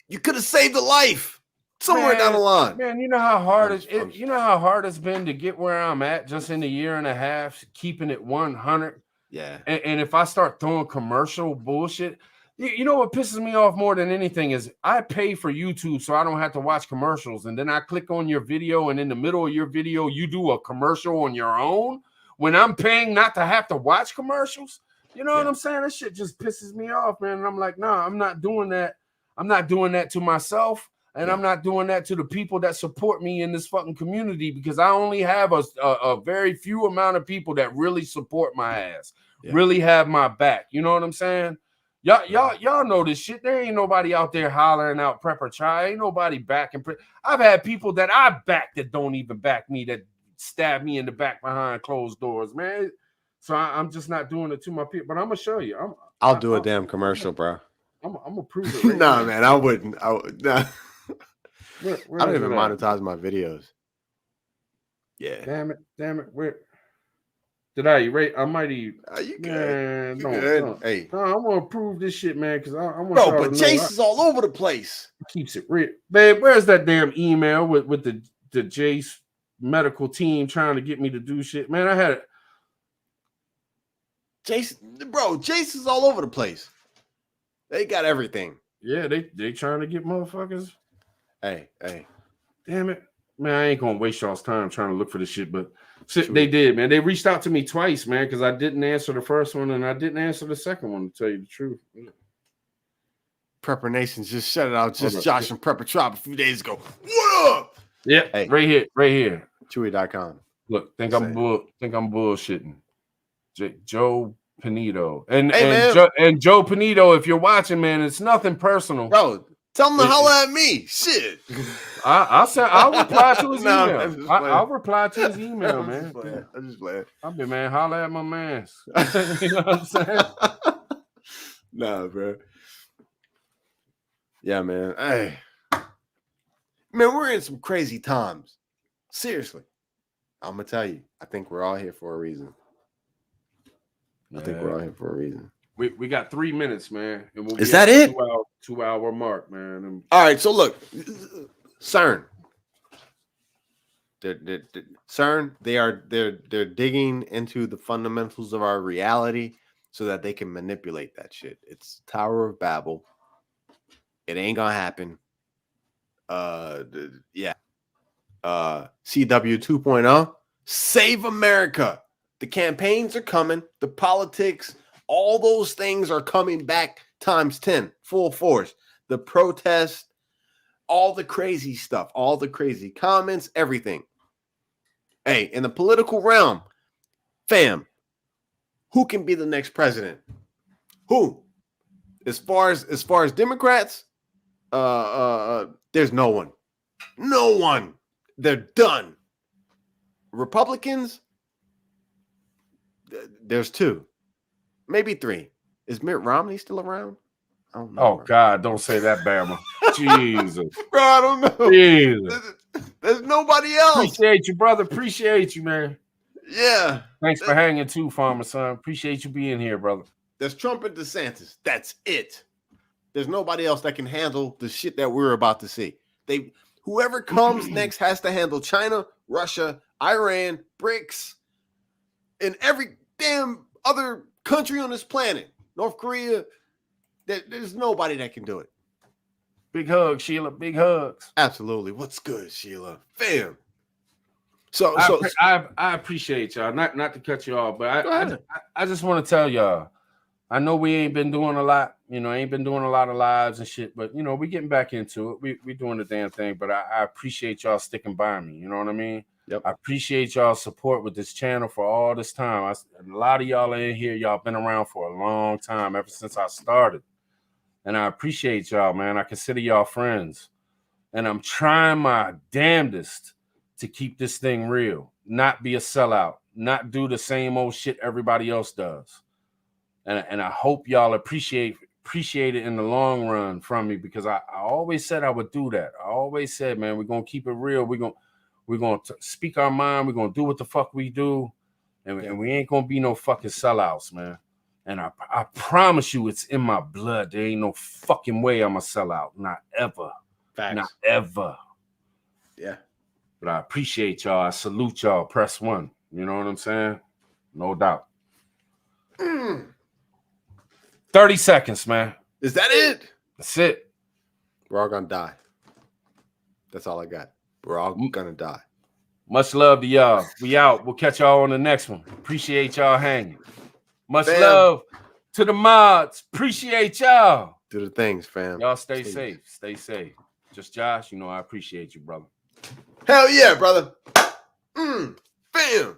you could have saved a life somewhere down the line. Man, you know how hard you know how hard it's been to get where I'm at just in a year and a half, keeping it 100. Yeah. And if I start throwing commercial bullshit, you know what pisses me off more than anything is I pay for YouTube so I don't have to watch commercials. And then I click on your video, and in the middle of your video, you do a commercial on your own when I'm paying not to have to watch commercials. You know what I'm saying? That shit just pisses me off, man. And I'm like, nah, I'm not doing that. I'm not doing that to myself. And I'm not doing that to the people that support me in this fucking community, because I only have a very few amount of people that really support my ass, really have my back. You know what I'm saying? Y'all know this shit. There ain't nobody out there hollering out preppertribe. Ain't nobody backing. I've had people that I back that don't even back me, that stab me in the back behind closed doors, man. So I'm just not doing it to my people. But I'm gonna show you. I'll do a damn commercial, bro. I'm gonna prove it. Right Nah, now. man, I wouldn't. Nah. Where I don't is even it at? monetize my videos. Yeah. Damn it. Where did I erase? I might even. You good? Man, You don't. good? Hey. No, I'm gonna prove this shit, man, because I want Bro, y'all but to know Chase is all over the place. keeps it real. Babe, where's that damn email with the Jace medical team trying to get me to do shit? Man, I had it. Chase is all over the place. They got everything. Yeah, they trying to get motherfuckers. Hey. Damn it. Man, I ain't gonna waste y'all's time trying to look for this shit, but shit, they did, man. They reached out to me twice, man, because I didn't answer the first one and I didn't answer the second one, to tell you the truth. Prepper Nation just shut it out. Just Josh and Prepper Tribe a few days ago. What up? Yeah, hey. right here. Chewy.com. Look, think I'm bullshitting. Joe Panito. And Joe Panito, if you're watching, man, it's nothing personal. Bro, tell him to holler at me. Shit. I'll reply to his email. I'll reply to his email, man. I'm just playing. I'll be, man, holler at my man. You know what I'm saying? Nah, bro. Yeah, man. Hey. Man, we're in some crazy times. Seriously. I'm going to tell you. I think we're all here for a reason. I think we're all here for a reason. We got 3 minutes, man. And we'll Is that it? 2 hour mark, man. And all right, so look. CERN. CERN, they're digging into the fundamentals of our reality so that they can manipulate that shit. It's Tower of Babel. It ain't gonna happen. CW 2.0. Save America. The campaigns are coming. The politics, all those things are coming back times 10, full force. The protest, all the crazy stuff, all the crazy comments, everything. Hey, in the political realm, fam, who can be the next president? Who? As far as Democrats, there's no one. No one. They're done. Republicans, there's 2. Maybe 3. Is Mitt Romney still around? I don't know. Oh, bro. God, don't say that, Bama. Jesus. Bro, I don't know. Jesus. There's nobody else. Appreciate you, brother. Appreciate you, man. Yeah. Thanks for hanging too, Farmer Son. Appreciate you being here, brother. There's Trump and DeSantis. That's it. There's nobody else that can handle the shit that we're about to see. Whoever comes next has to handle China, Russia, Iran, BRICS, and every damn other country on this planet. North Korea. There's nobody that can do it. Big hugs, Sheila. Big hugs. Absolutely. What's good, Sheila? Fam. So I appreciate y'all. Not to cut you off, but I just want to tell y'all. I know we ain't been doing a lot, ain't been doing a lot of lives and shit, but we getting back into it. We doing the damn thing, but I appreciate y'all sticking by me. You know what I mean? Yep. I appreciate y'all support with this channel for all this time. A lot of y'all in here, y'all been around for a long time, ever since I started. And I appreciate y'all, man. I consider y'all friends. And I'm trying my damnedest to keep this thing real, not be a sellout, not do the same old shit everybody else does. And I hope y'all appreciate it in the long run from me, because I always said I would do that. I always said, man, we're going to keep it real. We're going to speak our mind. We're going to do what the fuck we do. And we ain't going to be no fucking sellouts, man. And I promise you, it's in my blood. There ain't no fucking way I'm a sellout. Not ever. Facts. Not ever. Yeah. But I appreciate y'all. I salute y'all. Press 1. You know what I'm saying? No doubt. 30 seconds, man. Is that it? That's it. We're all gonna die. That's all I got. We're all gonna die. Much love to y'all. We out. We'll catch y'all on the next one. Appreciate y'all hanging. Much Fam. love to the mods. Appreciate y'all. Do the things, fam. Y'all stay Please. safe. Stay safe. Just Josh, you know I appreciate you, brother. Hell yeah, brother. Fam.